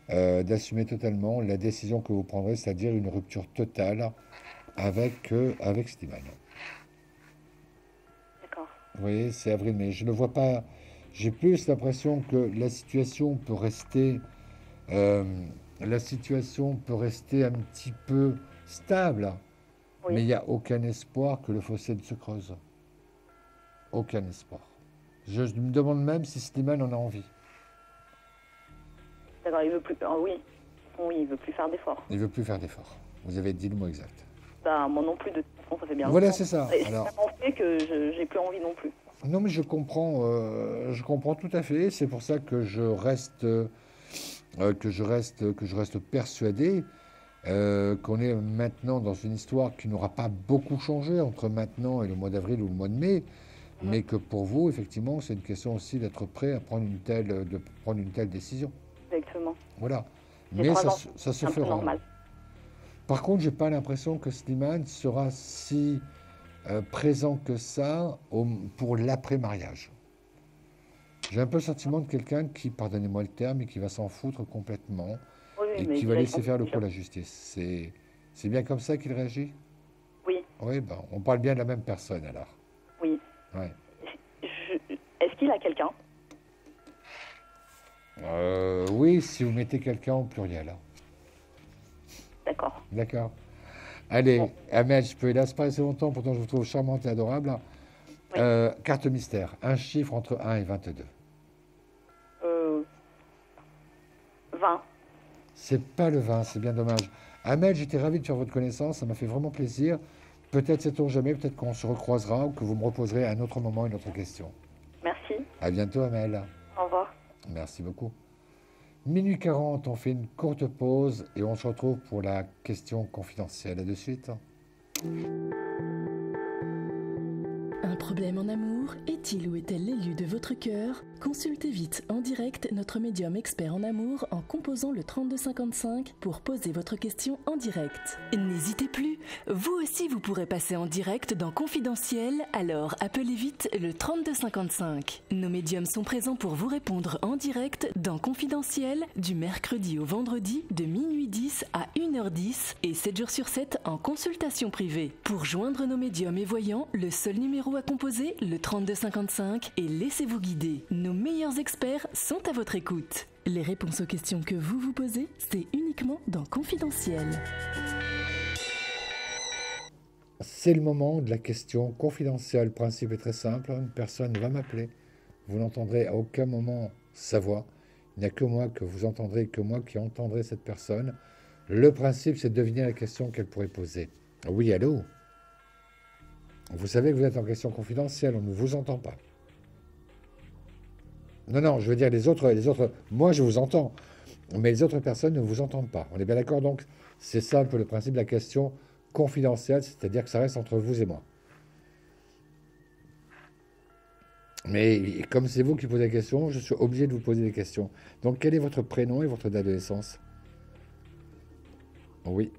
Speaker 1: la décision que vous prendrez, c'est-à-dire une rupture totale avec Slimane.
Speaker 7: D'accord.
Speaker 1: Vous voyez, c'est avril-mai. Je ne vois pas. J'ai plus l'impression que la situation peut rester. La situation peut rester un petit peu stable, oui. Mais il n'y a aucun espoir que le fossé ne se creuse. Aucun espoir. Je me demande même si Slimane en a envie.
Speaker 7: D'accord, il veut plus. Oui, il veut plus faire d'efforts.
Speaker 1: Il veut plus faire d'efforts. Vous avez dit le mot exact.
Speaker 7: Bah, moi non plus, de toute façon, ça fait bien.
Speaker 1: Voilà, c'est ça.
Speaker 7: Et alors, c'est fait que j'ai plus envie non plus.
Speaker 1: Non, mais je comprends tout à fait. C'est pour ça que je reste persuadé qu'on est maintenant dans une histoire qui n'aura pas beaucoup changé entre maintenant et le mois d'avril ou le mois de mai, mais que pour vous, effectivement, c'est une question aussi d'être prêt à prendre une telle décision.
Speaker 7: Exactement.
Speaker 1: Voilà. Mais ça se fera.
Speaker 7: Normal.
Speaker 1: Par contre, j'ai pas l'impression que Slimane sera si présent que ça pour l'après-mariage. J'ai un peu le sentiment de quelqu'un qui, pardonnez-moi le terme, et qui va s'en foutre complètement, et qui va laisser faire le coup à la justice. C'est bien comme ça qu'il réagit?
Speaker 7: Oui.
Speaker 1: Oui, ben, on parle bien de la même personne alors.
Speaker 7: Oui.
Speaker 1: Ouais.
Speaker 7: Est-ce qu'il a quelqu'un?
Speaker 1: Oui, si vous mettez quelqu'un au pluriel.
Speaker 7: D'accord.
Speaker 1: D'accord. Allez,
Speaker 7: Bon.
Speaker 1: Amel, je peux hélas pas rester longtemps, pourtant je vous trouve charmante et adorable.
Speaker 7: Oui.
Speaker 1: Carte mystère, un chiffre entre 1 et 22.
Speaker 7: 20.
Speaker 1: C'est pas le 20, c'est bien dommage. Amel, j'étais ravi de faire votre connaissance, ça m'a fait vraiment plaisir. Peut-être sait-on jamais, peut-être qu'on se recroisera ou que vous me reposerez à un autre moment une autre question.
Speaker 7: Merci.
Speaker 1: À bientôt, Amel.
Speaker 7: Au revoir.
Speaker 1: Merci beaucoup. Minuit 40, on fait une courte pause et on se retrouve pour la question confidentielle. À de suite.
Speaker 5: Un problème en amour? Est-il ou est-elle l'élu de votre cœur? Consultez vite en direct notre médium expert en amour en composant le 3255 pour poser votre question en direct. N'hésitez plus, vous aussi vous pourrez passer en direct dans Confidentiel, alors appelez vite le 3255. Nos médiums sont présents pour vous répondre en direct dans Confidentiel du mercredi au vendredi de minuit 10 à 1h10 et 7 jours sur 7 en consultation privée. Pour joindre nos médiums et voyants, le seul numéro à composer, le 3255, et laissez-vous guider. Nos meilleurs experts sont à votre écoute. Les réponses aux questions que vous vous posez, c'est uniquement dans Confidentiel.
Speaker 1: C'est le moment de la question confidentielle. Le principe est très simple. Une personne va m'appeler. Vous n'entendrez à aucun moment sa voix. Il n'y a que moi que vous entendrez, que moi qui entendrai cette personne. Le principe, c'est de deviner la question qu'elle pourrait poser. Oui, allô? Vous savez que vous êtes en question confidentielle, on ne vous entend pas. Non, je veux dire les autres, moi je vous entends, mais les autres personnes ne vous entendent pas. On est bien d'accord, donc c'est ça un peu le principe de la question confidentielle, c'est-à-dire que ça reste entre vous et moi. Mais comme c'est vous qui posez la question, je suis obligé de vous poser des questions. Donc quel est votre prénom et votre date de naissance? Oui.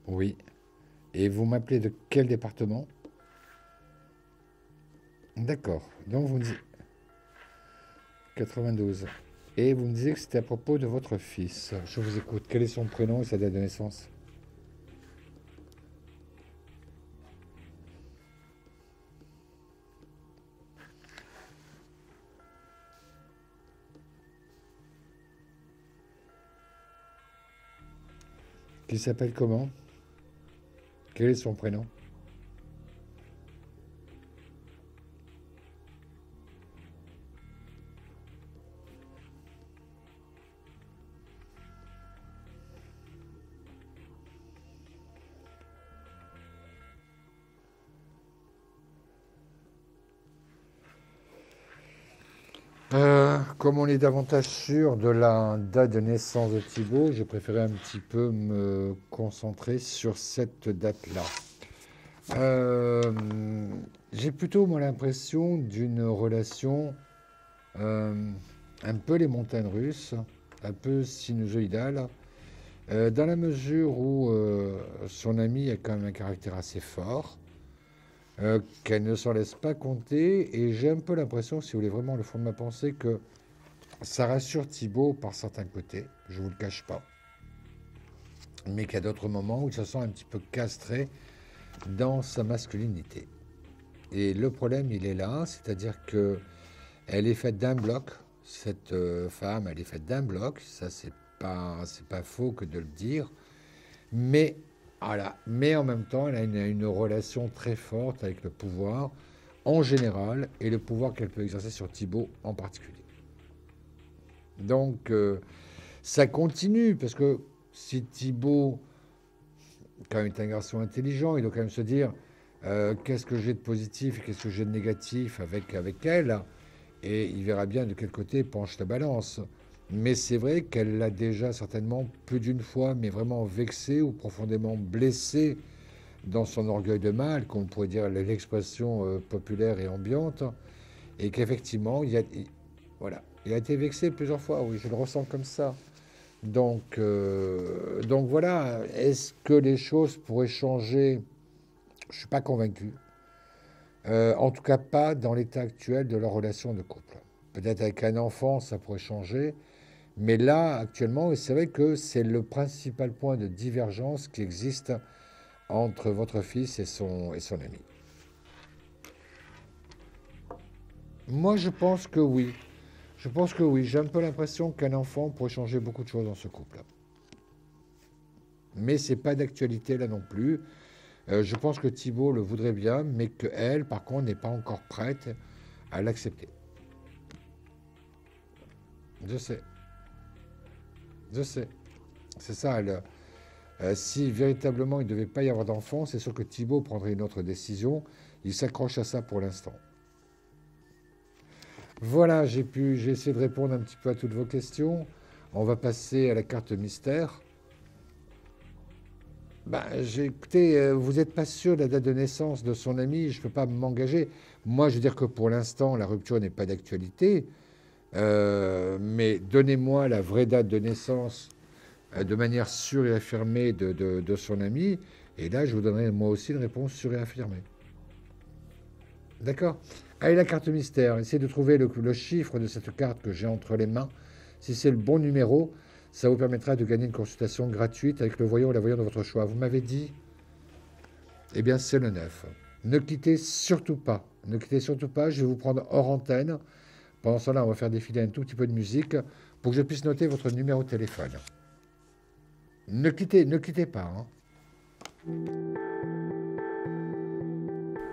Speaker 1: Oui. Et vous m'appelez de quel département? D'accord. Donc vous me dites 92. Et vous me disiez que c'était à propos de votre fils. Je vous écoute. Quel est son prénom et sa date de naissance? Qui s'appelle comment? Quel est son prénom? Comme on est davantage sûr de la date de naissance de Thibaut, j'ai préféré un petit peu me concentrer sur cette date-là. J'ai plutôt, moi, l'impression d'une relation un peu les montagnes russes, un peu sinusoïdale, dans la mesure où son ami a quand même un caractère assez fort, qu'elle ne s'en laisse pas compter, et j'ai un peu l'impression, si vous voulez vraiment le fond de ma pensée, que ça rassure Thibaut par certains côtés, je ne vous le cache pas, mais qu'il y a d'autres moments où il se sent un petit peu castré dans sa masculinité. Et le problème, il est là, c'est-à-dire qu'elle est faite d'un bloc, cette femme, elle est faite d'un bloc, ça c'est pas faux que de le dire, mais voilà. Mais en même temps, elle a une relation très forte avec le pouvoir en général et le pouvoir qu'elle peut exercer sur Thibaut en particulier. Donc, ça continue, parce que si Thibaut, quand même, est un garçon intelligent, il doit quand même se dire qu'est-ce que j'ai de positif et qu'est-ce que j'ai de négatif avec elle, et il verra bien de quel côté penche la balance. Mais c'est vrai qu'elle l'a déjà certainement plus d'une fois, mais vraiment vexé ou profondément blessé dans son orgueil de mâle, qu'on pourrait dire l'expression populaire et ambiante, et qu'effectivement, il a été vexé plusieurs fois, oui, je le ressens comme ça. Donc voilà, est-ce que les choses pourraient changer? Je ne suis pas convaincu. En tout cas, pas dans l'état actuel de leur relation de couple. Peut-être avec un enfant, ça pourrait changer, Mais là, actuellement, c'est vrai que c'est le principal point de divergence qui existe entre votre fils et son ami. Moi, je pense que oui. Je pense que oui. J'ai un peu l'impression qu'un enfant pourrait changer beaucoup de choses dans ce couple. Mais ce n'est pas d'actualité là non plus. Je pense que Thibaut le voudrait bien, mais qu'elle, par contre, n'est pas encore prête à l'accepter. Je sais. C'est ça. Si véritablement il ne devait pas y avoir d'enfant, c'est sûr que Thibaut prendrait une autre décision. Il s'accroche à ça pour l'instant. Voilà, j'ai essayé de répondre un petit peu à toutes vos questions. On va passer à la carte mystère. Écoutez, vous n'êtes pas sûr de la date de naissance de son ami, je ne peux pas m'engager. Moi, je veux dire que pour l'instant, la rupture n'est pas d'actualité. Mais donnez-moi la vraie date de naissance de manière sûre et affirmée de son ami. Et là, je vous donnerai moi aussi une réponse sûre et affirmée. D'accord? Allez, la carte mystère. Essayez de trouver le chiffre de cette carte que j'ai entre les mains. Si c'est le bon numéro, ça vous permettra de gagner une consultation gratuite avec le voyant ou la voyante de votre choix. Vous m'avez dit? Eh bien, c'est le 9. Ne quittez surtout pas. Ne quittez surtout pas. Je vais vous prendre hors antenne. Pendant ce temps-là, on va faire défiler un tout petit peu de musique pour que je puisse noter votre numéro de téléphone. Ne quittez pas.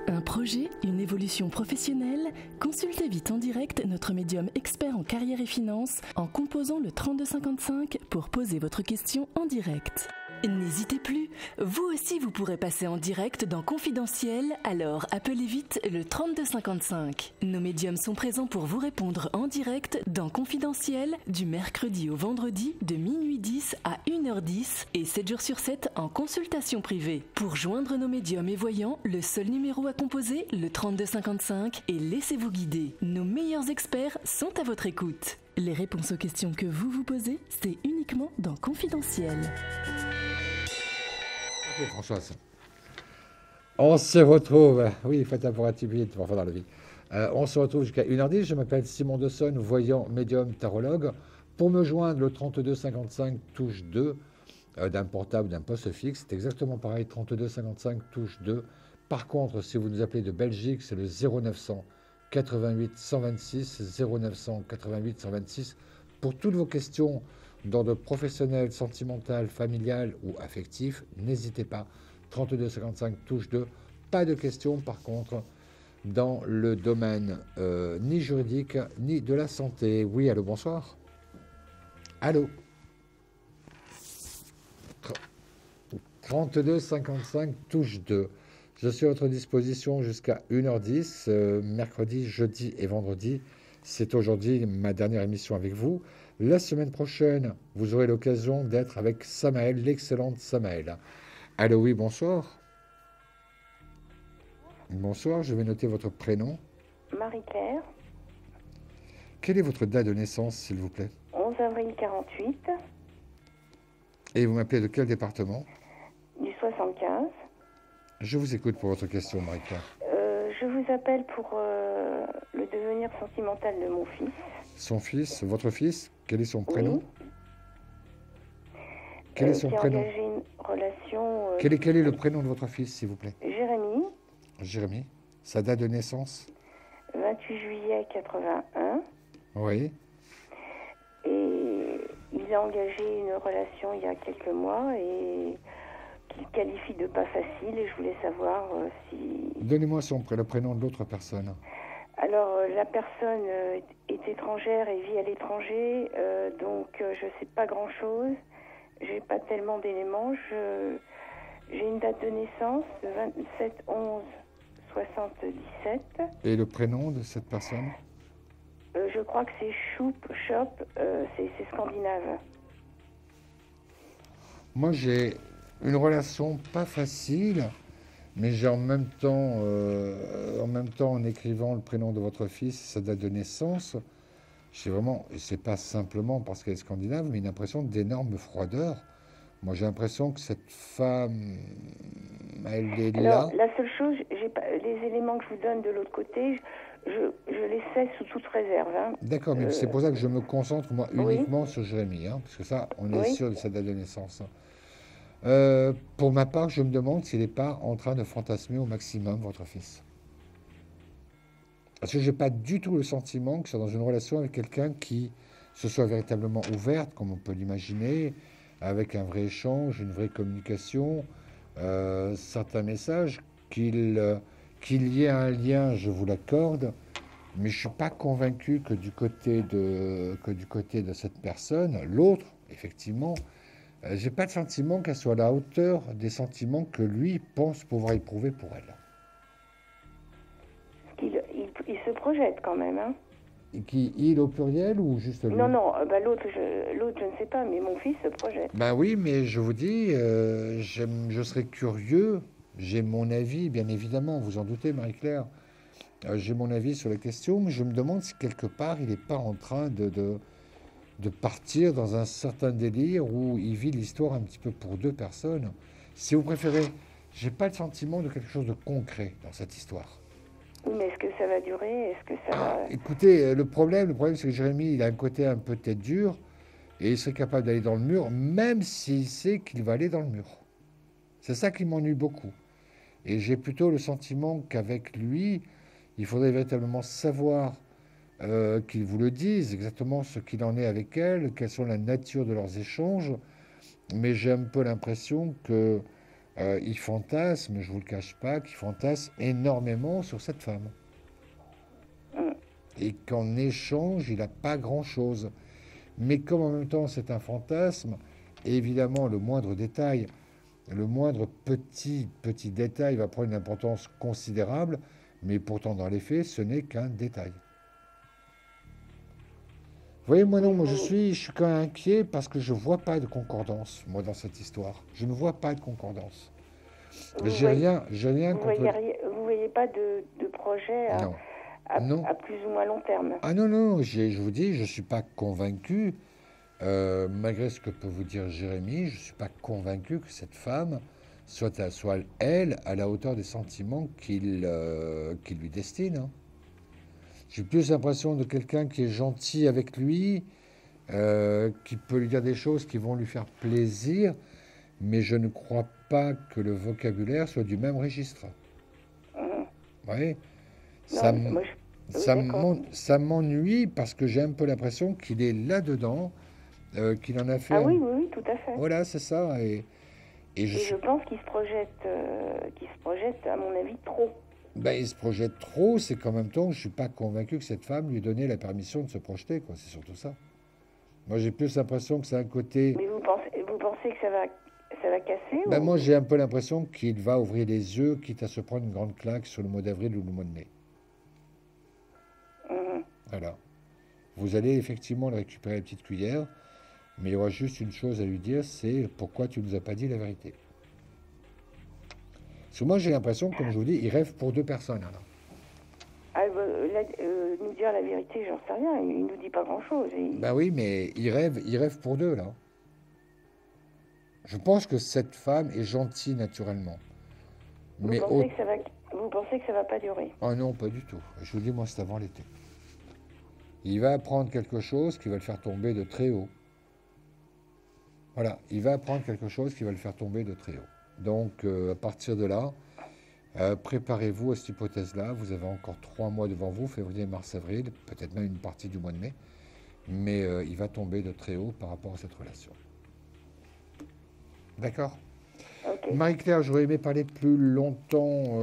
Speaker 5: Un projet, une évolution professionnelle? Consultez vite en direct notre médium expert en carrière et finances en composant le 3255 pour poser votre question en direct. N'hésitez plus, vous aussi vous pourrez passer en direct dans Confidentiel, alors appelez vite le 3255. Nos médiums sont présents pour vous répondre en direct dans Confidentiel du mercredi au vendredi de minuit 10 à 1h10 et 7 jours sur 7 en consultation privée. Pour joindre nos médiums et voyants, le seul numéro à composer, le 3255 et laissez-vous guider. Nos meilleurs experts sont à votre écoute. Les réponses aux questions que vous vous posez, c'est uniquement dans Confidentiel.
Speaker 1: Françoise. On se retrouve, oui, faites un pour vite, enfin dans la vie. On se retrouve jusqu'à 1h10. Je m'appelle Simon Dessonne, voyant, médium, tarologue. Pour me joindre, le 3255 touche 2 d'un portable, d'un poste fixe. C'est exactement pareil, 3255 touche 2. Par contre, si vous nous appelez de Belgique, c'est le 0900 88 126, 0900 88 126. Pour toutes vos questions d'ordre professionnel, sentimental, familial ou affectif, n'hésitez pas. 3255 touche 2. Pas de questions, par contre, dans le domaine ni juridique, ni de la santé. Oui, allô, bonsoir. Allô. 3255 touche 2. Je suis à votre disposition jusqu'à 1h10, mercredi, jeudi et vendredi. C'est aujourd'hui ma dernière émission avec vous. La semaine prochaine, vous aurez l'occasion d'être avec Samaël, l'excellente Samaël. Allô, oui, bonsoir. Bonsoir, je vais noter votre prénom.
Speaker 2: Marie-Claire.
Speaker 1: Quelle est votre date de naissance, s'il vous plaît?
Speaker 2: 11 avril 48.
Speaker 1: Et vous m'appelez de quel département?
Speaker 2: Du 75.
Speaker 1: Je vous écoute pour votre question, Marie-Claire.
Speaker 2: Je vous appelle pour le devenir sentimental de mon fils.
Speaker 1: Son fils, votre fils, quel est son prénom?
Speaker 2: Oui.
Speaker 1: Quel est son prénom?
Speaker 2: Engagé une relation.
Speaker 1: Quel est le prénom de votre fils, s'il vous plaît?
Speaker 2: Jérémy.
Speaker 1: Jérémy. Sa date de naissance?
Speaker 2: 28 juillet 81.
Speaker 1: Oui.
Speaker 2: Et il a engagé une relation il y a quelques mois et qu'il qualifie de pas facile et je voulais savoir si...
Speaker 1: Donnez-moi le prénom de l'autre personne.
Speaker 2: Alors, la personne est étrangère et vit à l'étranger, donc je sais pas grand-chose. J'ai pas tellement d'éléments. J'ai une date de naissance, le 27/11/77.
Speaker 1: Et le prénom de cette personne?
Speaker 2: Je crois que c'est Shop, c'est scandinave.
Speaker 1: Moi, j'ai une relation pas facile, mais j'ai en même temps, en écrivant le prénom de votre fils, sa date de naissance, j'ai vraiment, et c'est pas simplement parce qu'elle est scandinave, mais une impression d'énorme froideur. Moi, j'ai l'impression que cette femme, elle est là.
Speaker 2: Alors, la seule chose, les éléments que je vous donne de l'autre côté, je laissais sous toute réserve. Hein.
Speaker 1: D'accord, mais c'est pour ça que je me concentre, moi, uniquement sur Jérémy, hein, parce que ça, on est sûr de sa date de naissance. Pour ma part, je me demande s'il n'est pas en train de fantasmer au maximum votre fils. Parce que je n'ai pas du tout le sentiment que c'est dans une relation avec quelqu'un qui se soit véritablement ouverte, comme on peut l'imaginer, avec un vrai échange, une vraie communication, certains messages, qu'il y ait un lien, je vous l'accorde, mais je ne suis pas convaincu que du côté de cette personne, l'autre, effectivement, j'ai pas de sentiment qu'elle soit à la hauteur des sentiments que lui pense pouvoir éprouver pour elle.
Speaker 2: Il se projette quand même, hein.
Speaker 1: Il au pluriel ou juste lui?
Speaker 2: Non, l'autre, je ne sais pas, mais mon fils se projette.
Speaker 1: Ben oui, mais je vous dis, je serais curieux, j'ai mon avis, bien évidemment, vous en doutez, Marie-Claire, j'ai mon avis sur la question, mais je me demande si quelque part il n'est pas en train de partir dans un certain délire où il vit l'histoire un petit peu pour deux personnes. Si vous préférez, j'ai pas le sentiment de quelque chose de concret dans cette histoire.
Speaker 2: Oui, mais est-ce que ça va durer? Est-ce que ça va...
Speaker 1: Écoutez, le problème, c'est que Jérémy, il a un côté un peu tête dure et il serait capable d'aller dans le mur, même s'il sait qu'il va aller dans le mur. C'est ça qui m'ennuie beaucoup. Et j'ai plutôt le sentiment qu'avec lui, il faudrait véritablement savoir qu'il vous le dise exactement ce qu'il en est avec elle, quelles sont la nature de leurs échanges. Mais j'ai un peu l'impression que il fantasme, je ne vous le cache pas, qu'il fantasme énormément sur cette femme. Et qu'en échange, il n'a pas grand-chose. Mais comme en même temps c'est un fantasme, évidemment le moindre détail, le moindre petit détail va prendre une importance considérable, mais pourtant dans les faits, ce n'est qu'un détail. Vous voyez, moi je suis quand même inquiet parce que je ne vois pas de concordance, moi, dans cette histoire. Je ne vois pas de concordance. J'ai rien contre...
Speaker 2: Vous voyez pas de projet à plus ou moins long terme?
Speaker 1: Ah non, je vous dis, je ne suis pas convaincu, malgré ce que peut vous dire Jérémy, je ne suis pas convaincu que cette femme soit elle, à la hauteur des sentiments qu'il lui destine. Hein. J'ai plus l'impression de quelqu'un qui est gentil avec lui, qui peut lui dire des choses qui vont lui faire plaisir, mais je ne crois pas que le vocabulaire soit du même registre. Vous voyez, ça m'ennuie parce que j'ai un peu l'impression qu'il est là-dedans, qu'il en a fait...
Speaker 2: Ah oui, tout à fait.
Speaker 1: Voilà, c'est ça. Et
Speaker 2: je pense qu'il se projette, à mon avis, trop.
Speaker 1: Ben, il se projette trop, c'est qu'en même temps, je ne suis pas convaincu que cette femme lui ait donné la permission de se projeter, quoi. C'est surtout ça. Moi, j'ai plus l'impression que c'est un côté...
Speaker 2: Mais vous pensez que ça va casser
Speaker 1: ben, moi, j'ai un peu l'impression qu'il va ouvrir les yeux, quitte à se prendre une grande claque sur le mois d'avril ou le mois de mai. Voilà. Vous allez effectivement le récupérer à la petite cuillère, mais il y aura juste une chose à lui dire, c'est pourquoi tu ne nous as pas dit la vérité. Parce que moi, j'ai l'impression, comme je vous dis, il rêve pour deux personnes.
Speaker 2: Nous dire la vérité, j'en sais rien. Il nous dit pas grand-chose.
Speaker 1: Ben oui, mais il rêve pour deux, là. Je pense que cette femme est gentille naturellement.
Speaker 2: Vous pensez que ça va pas durer?
Speaker 1: Ah non, pas du tout. Je vous dis, moi, c'est avant l'été. Il va apprendre quelque chose qui va le faire tomber de très haut. Voilà, il va apprendre quelque chose qui va le faire tomber de très haut. Donc, à partir de là, préparez-vous à cette hypothèse-là. Vous avez encore 3 mois devant vous, février, mars, avril, peut-être même une partie du mois de mai. Mais il va tomber de très haut par rapport à cette relation. D'accord? Okay. Marie-Claire, j'aurais aimé parler plus longtemps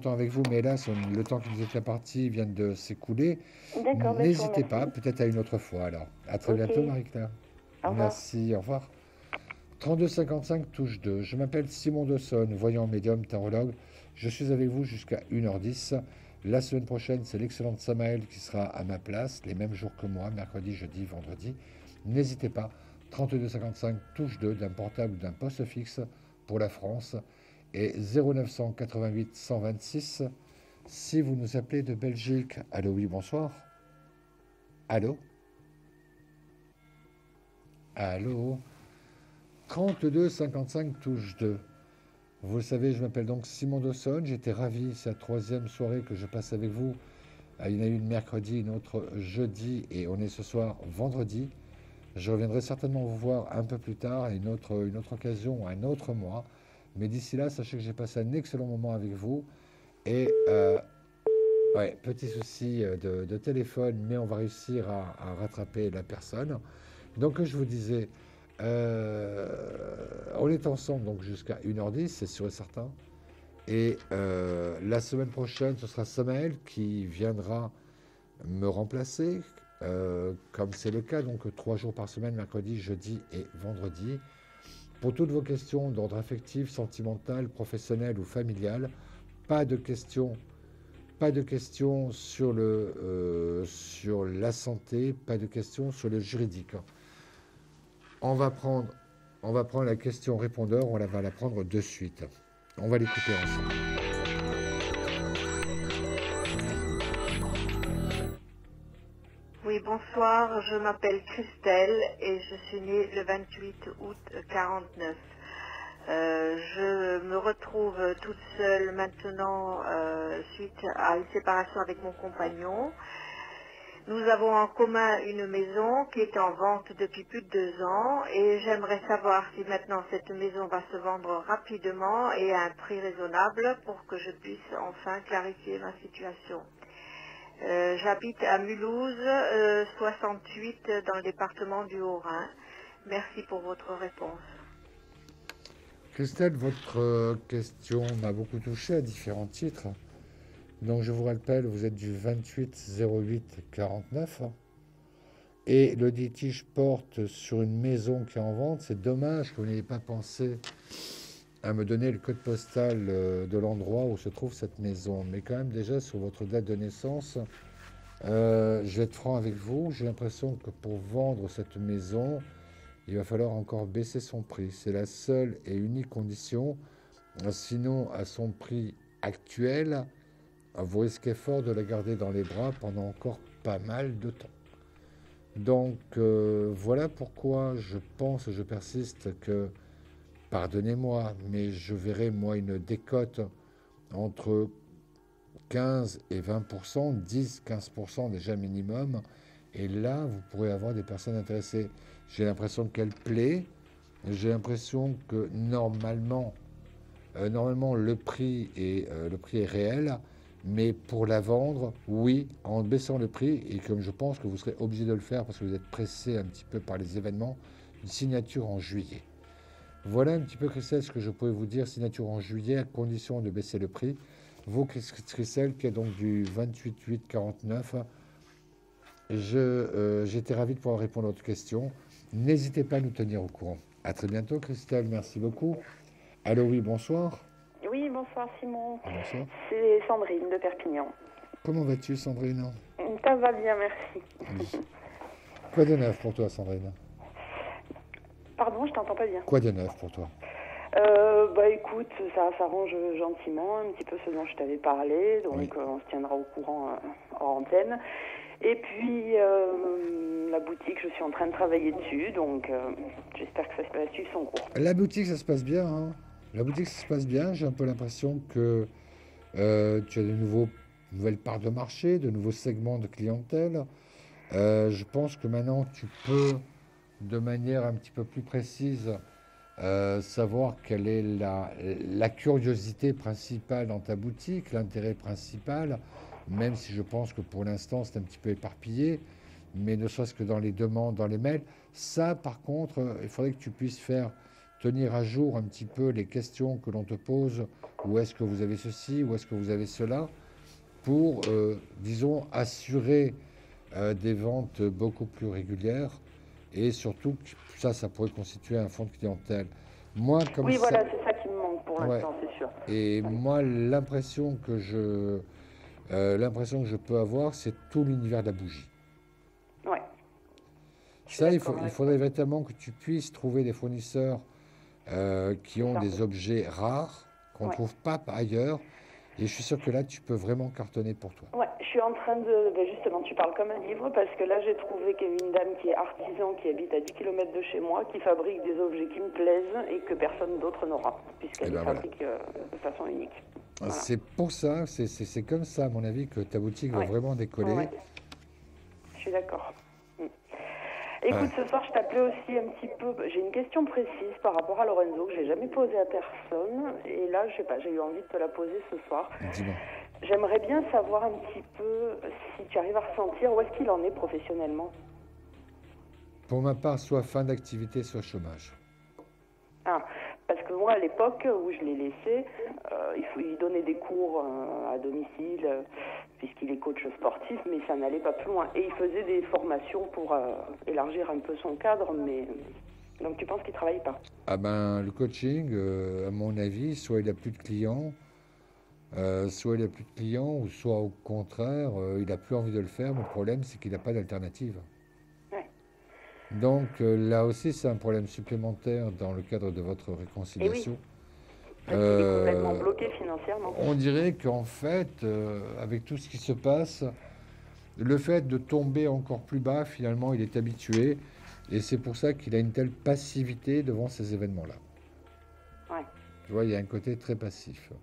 Speaker 1: avec vous, mais hélas, le temps qui nous était imparti vient de s'écouler.
Speaker 2: D'accord.
Speaker 1: N'hésitez pas, peut-être à une autre fois. Alors, à très bientôt, Marie-Claire. Merci, au revoir. 3255 touche 2. Je m'appelle Simon Dawson, voyant médium tarologue. Je suis avec vous jusqu'à 1h10. La semaine prochaine, c'est l'excellente Samaël qui sera à ma place, les mêmes jours que moi, mercredi, jeudi, vendredi. N'hésitez pas, 3255 touche 2 d'un portable ou d'un poste fixe pour la France et 0988 126 si vous nous appelez de Belgique. Allô, oui, bonsoir. Allô? Allô? 32 55 touche 2. Vous le savez, je m'appelle donc Simon Dawson. J'étais ravi, c'est la 3e soirée que je passe avec vous Il y en a une mercredi, une autre jeudi, et on est ce soir vendredi. Je reviendrai certainement vous voir un peu plus tard, à une autre occasion, un autre mois. Mais d'ici là, sachez que j'ai passé un excellent moment avec vous. Et ouais, petit souci de téléphone, mais on va réussir à rattraper la personne. Donc, je vous disais, on est ensemble donc jusqu'à 1h10, c'est sûr et certain. Et la semaine prochaine, ce sera Samaël qui viendra me remplacer, comme c'est le cas, donc 3 jours par semaine, mercredi, jeudi et vendredi. Pour toutes vos questions d'ordre affectif, sentimental, professionnel ou familial, pas de questions sur la santé, pas de questions sur le juridique. On va prendre la question répondeur, on va la prendre de suite. On va l'écouter ensemble.
Speaker 8: Oui, bonsoir, je m'appelle Christelle et je suis née le 28 août 49. Je me retrouve toute seule maintenant suite à une séparation avec mon compagnon. Nous avons en commun une maison qui est en vente depuis plus de 2 ans et j'aimerais savoir si maintenant cette maison va se vendre rapidement et à un prix raisonnable pour que je puisse enfin clarifier ma situation. J'habite à Mulhouse, 68 dans le département du Haut-Rhin. Merci pour votre réponse.
Speaker 1: Christelle, votre question m'a beaucoup touché à différents titres. Donc je vous rappelle, vous êtes du 28-08-49 et le litige porte sur une maison qui est en vente. C'est dommage que vous n'ayez pas pensé à me donner le code postal de l'endroit où se trouve cette maison. Mais quand même déjà sur votre date de naissance, je vais être franc avec vous, j'ai l'impression que pour vendre cette maison, il va falloir encore baisser son prix. C'est la seule et unique condition. Sinon, à son prix actuel, vous risquez fort de la garder dans les bras pendant encore pas mal de temps. Donc, voilà pourquoi je pense et je persiste que, pardonnez-moi, mais je verrai, moi, une décote entre 15 et 20%, 10-15% déjà minimum. Et là, vous pourrez avoir des personnes intéressées. J'ai l'impression qu'elle plaît. J'ai l'impression que normalement, le prix est réel. Mais pour la vendre, oui, en baissant le prix, et comme je pense que vous serez obligé de le faire parce que vous êtes pressé un petit peu par les événements, une signature en juillet. Voilà un petit peu, Christelle, ce que je pourrais vous dire, signature en juillet, à condition de baisser le prix. Vous, Christelle, qui est donc du 28-8-49, j'étais ravi de pouvoir répondre à votre question. N'hésitez pas à nous tenir au courant. À très bientôt, Christelle, merci beaucoup. Allô, oui, bonsoir.
Speaker 9: Oui, bonsoir Simon.
Speaker 1: Bonsoir.
Speaker 9: C'est Sandrine de Perpignan.
Speaker 1: Comment vas-tu, Sandrine?
Speaker 9: Ça va bien, merci.
Speaker 1: Oui. Quoi de neuf pour toi, Sandrine?
Speaker 9: Pardon, je t'entends pas bien.
Speaker 1: Quoi de neuf pour toi?
Speaker 9: Écoute, ça s'arrange gentiment, un petit peu ce dont je t'avais parlé, donc oui. On se tiendra au courant hors antenne. Et puis, la boutique, je suis en train de travailler dessus, donc j'espère que ça va suivre son cours.
Speaker 1: La boutique, ça se passe bien, hein? La boutique, ça se passe bien. J'ai un peu l'impression que tu as de nouvelles parts de marché, de nouveaux segments de clientèle. Je pense que maintenant, tu peux, de manière un petit peu plus précise, savoir quelle est la curiosité principale dans ta boutique, l'intérêt principal, même si je pense que pour l'instant, c'est un petit peu éparpillé, mais ne serait-ce que dans les demandes, dans les mails. Ça, par contre, il faudrait que tu puisses tenir à jour un petit peu les questions que l'on te pose, où est-ce que vous avez ceci, où est-ce que vous avez cela, pour, disons, assurer des ventes beaucoup plus régulières, et surtout, ça pourrait constituer un fonds de clientèle. Moi, comme
Speaker 9: oui,
Speaker 1: ça,
Speaker 9: voilà, c'est ça qui me manque pour l'instant, c'est sûr.
Speaker 1: Et moi, l'impression que je peux avoir, c'est tout l'univers de la bougie.
Speaker 9: Ouais.
Speaker 1: Ça, il faudrait véritablement que tu puisses trouver des fournisseurs qui ont des objets rares qu'on ne trouve pas ailleurs. Et je suis sûr que là, tu peux vraiment cartonner pour toi.
Speaker 9: Ouais, je suis en train de... justement, tu parles comme un livre, parce que là, j'ai trouvé qu'il y avait une dame qui est artisan, qui habite à 10 km de chez moi, qui fabrique des objets qui me plaisent et que personne d'autre n'aura, puisqu'elle les fabrique de façon unique.
Speaker 3: Voilà.
Speaker 1: C'est pour ça, c'est comme ça, à mon avis, que ta boutique va vraiment décoller.
Speaker 3: Ouais. Je suis d'accord. Écoute, ce soir, je t'appelais aussi un petit peu. J'ai une question précise par rapport à Lorenzo que j'ai jamais posée à personne. Et là, je sais pas, j'ai eu envie de te la poser ce soir.
Speaker 1: Dis-moi.
Speaker 3: J'aimerais bien savoir un petit peu si tu arrives à ressentir où est-ce qu'il en est professionnellement.
Speaker 1: Pour ma part, soit fin d'activité, soit chômage.
Speaker 3: Ah, parce que moi, à l'époque où je l'ai laissé, il donnait des cours à domicile, puisqu'il est coach sportif, mais ça n'allait pas plus loin. Et il faisait des formations pour élargir un peu son cadre, mais... Donc tu penses qu'il ne travaille pas?
Speaker 1: Ah ben, le coaching, à mon avis, soit il n'a plus de clients, ou soit au contraire, il n'a plus envie de le faire, mais le problème, c'est qu'il n'a pas d'alternative. Donc là aussi, c'est un problème supplémentaire dans le cadre de votre réconciliation.
Speaker 3: Il est complètement bloqué financièrement.
Speaker 1: On dirait qu'en fait, avec tout ce qui se passe, le fait de tomber encore plus bas, finalement, il est habitué. Et c'est pour ça qu'il a une telle passivité devant ces événements-là.
Speaker 3: Ouais.
Speaker 1: Tu vois, il y a un côté très passif.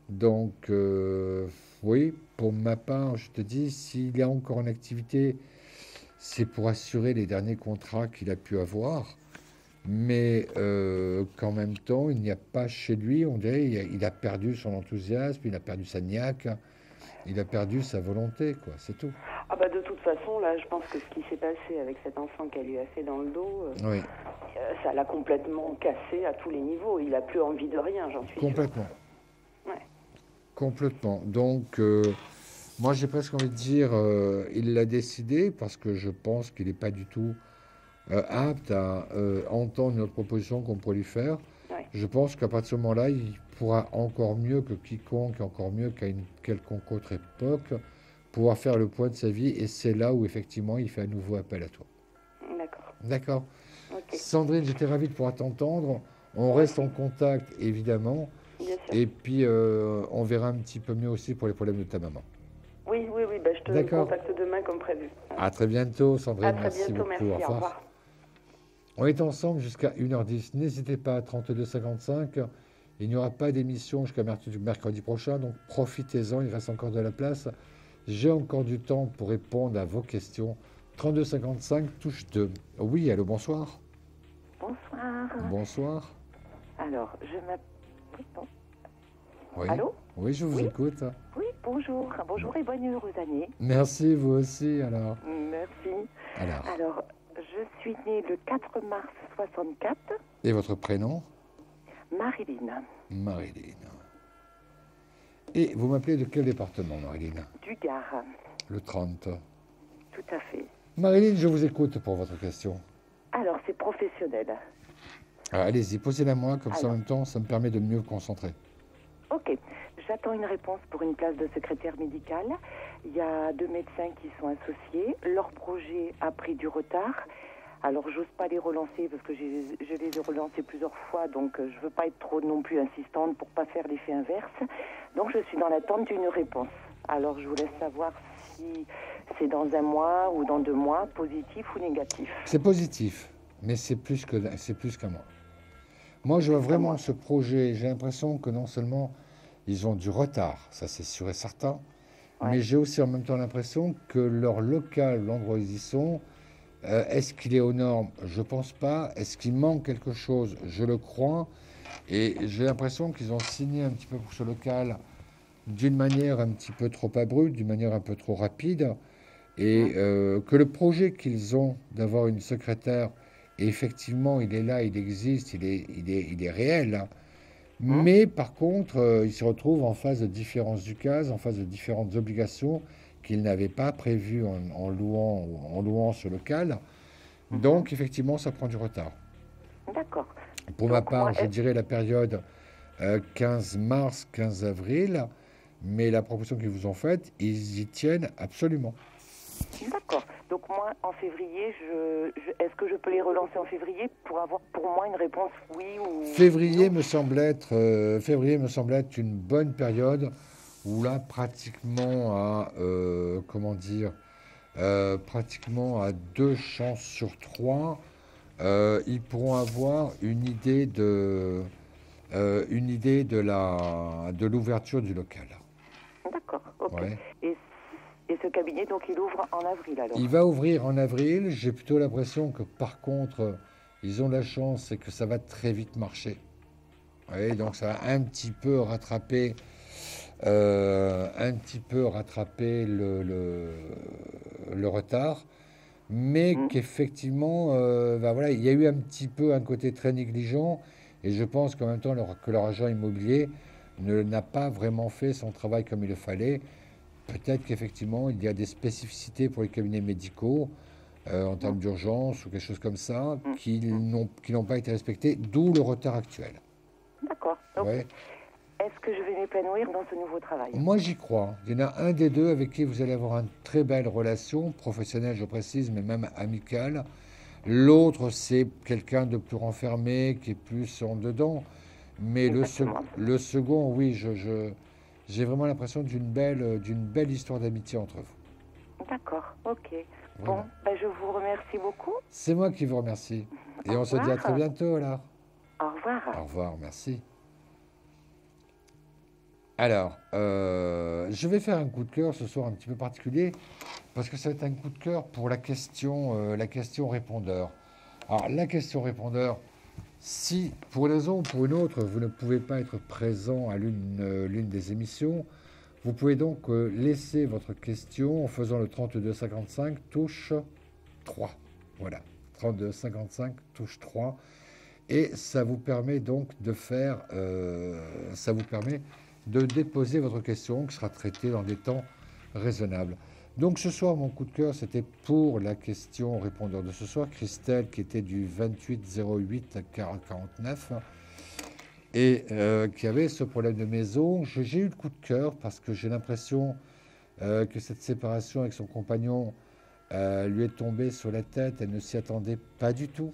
Speaker 1: Donc, oui, pour ma part, je te dis, s'il est encore en activité, c'est pour assurer les derniers contrats qu'il a pu avoir, mais qu'en même temps, il n'y a pas chez lui, on dirait, il a perdu son enthousiasme, il a perdu sa niaque, il a perdu sa volonté, quoi, c'est tout.
Speaker 3: Ah bah de toute façon, là, je pense que ce qui s'est passé avec cet enfant qu'elle lui a fait dans le dos, ça l'a complètement cassé à tous les niveaux. Il n'a plus envie de rien, j'en suis
Speaker 1: complètement.
Speaker 3: Sûre. Ouais.
Speaker 1: Complètement. Donc... moi, j'ai presque envie de dire, il l'a décidé parce que je pense qu'il n'est pas du tout apte à entendre notre proposition qu'on pourrait lui faire.
Speaker 3: Ouais.
Speaker 1: Je pense qu'à partir de ce moment-là, il pourra encore mieux que quiconque, encore mieux qu'à une quelconque autre époque, pouvoir faire le point de sa vie. Et c'est là où, effectivement, il fait à nouveau appel à toi.
Speaker 3: D'accord.
Speaker 1: D'accord.
Speaker 3: Okay.
Speaker 1: Sandrine, j'étais ravi de pouvoir t'entendre. On reste en contact, évidemment.
Speaker 3: Bien sûr.
Speaker 1: Et puis, on verra un petit peu mieux aussi pour les problèmes de ta maman.
Speaker 3: Oui, ben, je te contacte demain comme prévu.
Speaker 1: À très bientôt, Sandrine.
Speaker 3: À très bientôt, merci,
Speaker 1: Au revoir. On est ensemble jusqu'à 1h10. N'hésitez pas à 32,55. Il n'y aura pas d'émission jusqu'à mercredi prochain, donc profitez-en, il reste encore de la place. J'ai encore du temps pour répondre à vos questions. 32,55, touche 2. Oui, allô, bonsoir.
Speaker 10: Bonsoir.
Speaker 1: Bonsoir.
Speaker 10: Alors, je m'appelle...
Speaker 1: Oui.
Speaker 10: Allô?
Speaker 1: Oui, je vous écoute.
Speaker 10: Oui, bonjour. Bonjour et bonne heureuse année.
Speaker 1: Merci, vous aussi, alors.
Speaker 10: Merci.
Speaker 1: Alors,
Speaker 10: je suis née le 4 mars 64.
Speaker 1: Et votre prénom?
Speaker 10: Marilyn.
Speaker 1: Marilyn. Et vous m'appelez de quel département, Marilyn?
Speaker 10: Du Gard.
Speaker 1: Le 30.
Speaker 10: Tout à fait.
Speaker 1: Marilyn, je vous écoute pour votre question.
Speaker 10: Alors, c'est professionnel.
Speaker 1: Allez-y, posez-la moi, comme ça en même temps, ça me permet de mieux me concentrer.
Speaker 10: Ok, j'attends une réponse pour une place de secrétaire médicale. Il y a 2 médecins qui sont associés. Leur projet a pris du retard. Alors, j'ose pas les relancer parce que je les ai relancés plusieurs fois. Donc, je veux pas être trop non plus insistante pour pas faire l'effet inverse. Donc, je suis dans l'attente d'une réponse. Alors, je vous laisse savoir si c'est dans 1 mois ou dans 2 mois, positif ou négatif.
Speaker 1: C'est positif, mais c'est plus qu'un mois. Moi, je vois vraiment ce projet. J'ai l'impression que non seulement ils ont du retard, ça c'est sûr et certain, mais j'ai aussi en même temps l'impression que leur local, l'endroit où ils y sont, est-ce qu'il est aux normes? Je ne pense pas. Est-ce qu'il manque quelque chose? Je le crois. Et j'ai l'impression qu'ils ont signé un petit peu pour ce local d'une manière un petit peu trop abrupte, d'une manière un peu trop rapide, et que le projet qu'ils ont d'avoir une secrétaire, et effectivement, il est là, il existe, il est réel. Hein. Mais par contre, il se retrouve en phase de différence du cas, en phase de différentes obligations qu'il n'avait pas prévues en louant ce local. Donc, effectivement, ça prend du retard.
Speaker 10: D'accord.
Speaker 1: Pour ma part, je dirais la période 15 mars, 15 avril, mais la proposition qu'ils vous ont faite, ils y tiennent absolument.
Speaker 10: D'accord. Donc moi, en février, est-ce que je peux les relancer en février pour avoir pour moi une réponse oui ou
Speaker 1: février me semble être une bonne période où là, pratiquement à pratiquement à 2 chances sur 3, ils pourront avoir une idée de une idée de l'ouverture du local.
Speaker 10: D'accord, ok.
Speaker 1: Ouais.
Speaker 10: Et ce cabinet, donc, il ouvre en avril, alors?
Speaker 1: Il va ouvrir en avril. J'ai plutôt l'impression que, par contre, ils ont la chance, c'est que ça va très vite marcher. Oui, donc ça va un petit peu rattraper le retard, mais qu'effectivement, voilà, il y a eu un petit peu un côté très négligent, et je pense qu'en même temps que leur agent immobilier n'a pas vraiment fait son travail comme il le fallait. Peut-être qu'effectivement, il y a des spécificités pour les cabinets médicaux en termes d'urgence ou quelque chose comme ça qui n'ont pas été respectées, d'où le retard actuel.
Speaker 10: D'accord.
Speaker 1: Ouais.
Speaker 10: Est-ce que je vais m'épanouir dans ce nouveau travail?
Speaker 1: Moi, j'y crois. Il y en a un des deux avec qui vous allez avoir une très belle relation, professionnelle, je précise, mais même amicale. L'autre, c'est quelqu'un de plus renfermé, qui est plus en dedans. Mais le second, oui, j'ai vraiment l'impression d'une belle histoire d'amitié entre vous.
Speaker 10: D'accord, ok.
Speaker 1: Voilà.
Speaker 10: Bon, je vous remercie beaucoup.
Speaker 1: C'est moi qui vous remercie. Et on se dit à très bientôt, alors.
Speaker 10: Au revoir.
Speaker 1: Au revoir, merci. Alors, je vais faire un coup de cœur ce soir un petit peu particulier, parce que ça va être un coup de cœur pour la question répondeur. Alors, la question répondeur, si pour une raison ou pour une autre, vous ne pouvez pas être présent à l'une des émissions, vous pouvez donc laisser votre question en faisant le 3255 touche 3. Voilà, 3255 touche 3. Et ça vous permet donc de déposer votre question qui sera traitée dans des temps raisonnables. Donc ce soir, mon coup de cœur, c'était pour la question répondeur de ce soir, Christelle, qui était du 2808 49 et qui avait ce problème de maison. J'ai eu le coup de cœur parce que j'ai l'impression que cette séparation avec son compagnon lui est tombée sur la tête. Elle ne s'y attendait pas du tout.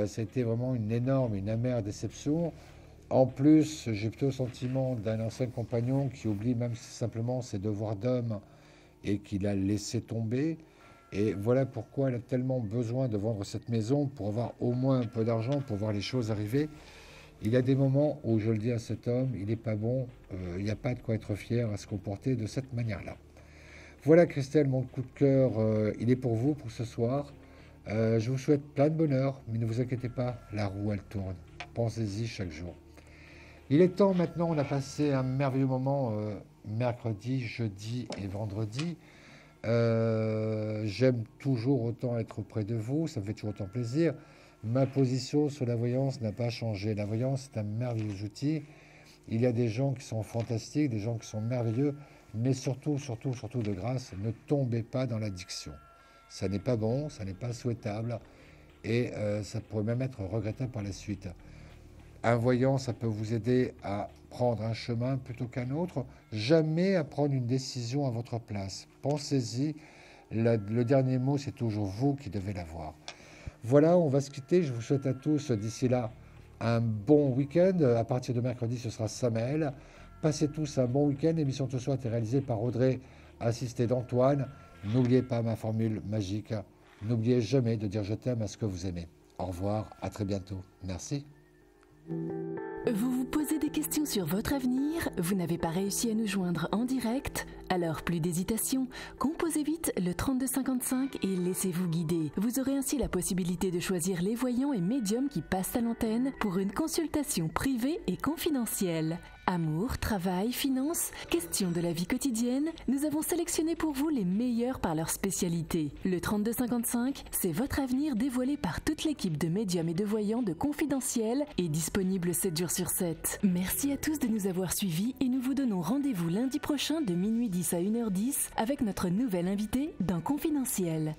Speaker 1: C'était vraiment une amère déception. En plus, j'ai plutôt le sentiment d'un ancien compagnon qui oublie même simplement ses devoirs d'homme et qui l'a laissé tomber. Et voilà pourquoi elle a tellement besoin de vendre cette maison pour avoir au moins un peu d'argent, pour voir les choses arriver. Il y a des moments où je le dis à cet homme, il n'est pas bon, il n'y a pas de quoi être fier à se comporter de cette manière-là. Voilà Christelle, mon coup de cœur, il est pour vous pour ce soir. Je vous souhaite plein de bonheur, mais ne vous inquiétez pas, la roue elle tourne. Pensez-y chaque jour. Il est temps maintenant, on a passé un merveilleux moment mercredi, jeudi et vendredi. J'aime toujours autant être auprès de vous, ça me fait toujours autant plaisir. Ma position sur la voyance n'a pas changé. La voyance, c'est un merveilleux outil. Il y a des gens qui sont fantastiques, des gens qui sont merveilleux, mais surtout de grâce, ne tombez pas dans l'addiction. Ça n'est pas bon, ça n'est pas souhaitable, et ça pourrait même être regrettable par la suite. Un voyant, ça peut vous aider à prendre un chemin plutôt qu'un autre, jamais à prendre une décision à votre place. Pensez-y, le dernier mot, c'est toujours vous qui devez l'avoir. Voilà, on va se quitter. Je vous souhaite à tous, d'ici là, un bon week-end. À partir de mercredi, ce sera Samuel. Passez tous un bon week-end. L'émission de ce soir est réalisée par Audrey, assistée d'Antoine. N'oubliez pas ma formule magique. N'oubliez jamais de dire je t'aime à ce que vous aimez. Au revoir, à très bientôt. Merci.
Speaker 5: Vous vous posez des questions sur votre avenir? Vous n'avez pas réussi à nous joindre en direct? Alors plus d'hésitation, composez vite le 3255 et laissez-vous guider. Vous aurez ainsi la possibilité de choisir les voyants et médiums qui passent à l'antenne pour une consultation privée et confidentielle. Amour, travail, finances, questions de la vie quotidienne, nous avons sélectionné pour vous les meilleurs par leur spécialité. Le 3255, c'est votre avenir dévoilé par toute l'équipe de médiums et de voyants de Confidentiel et disponible 7 jours sur 7. Merci à tous de nous avoir suivis et nous vous donnons rendez-vous lundi prochain de minuit 10 à 1h10 avec notre nouvelle invitée dans Confidentiel.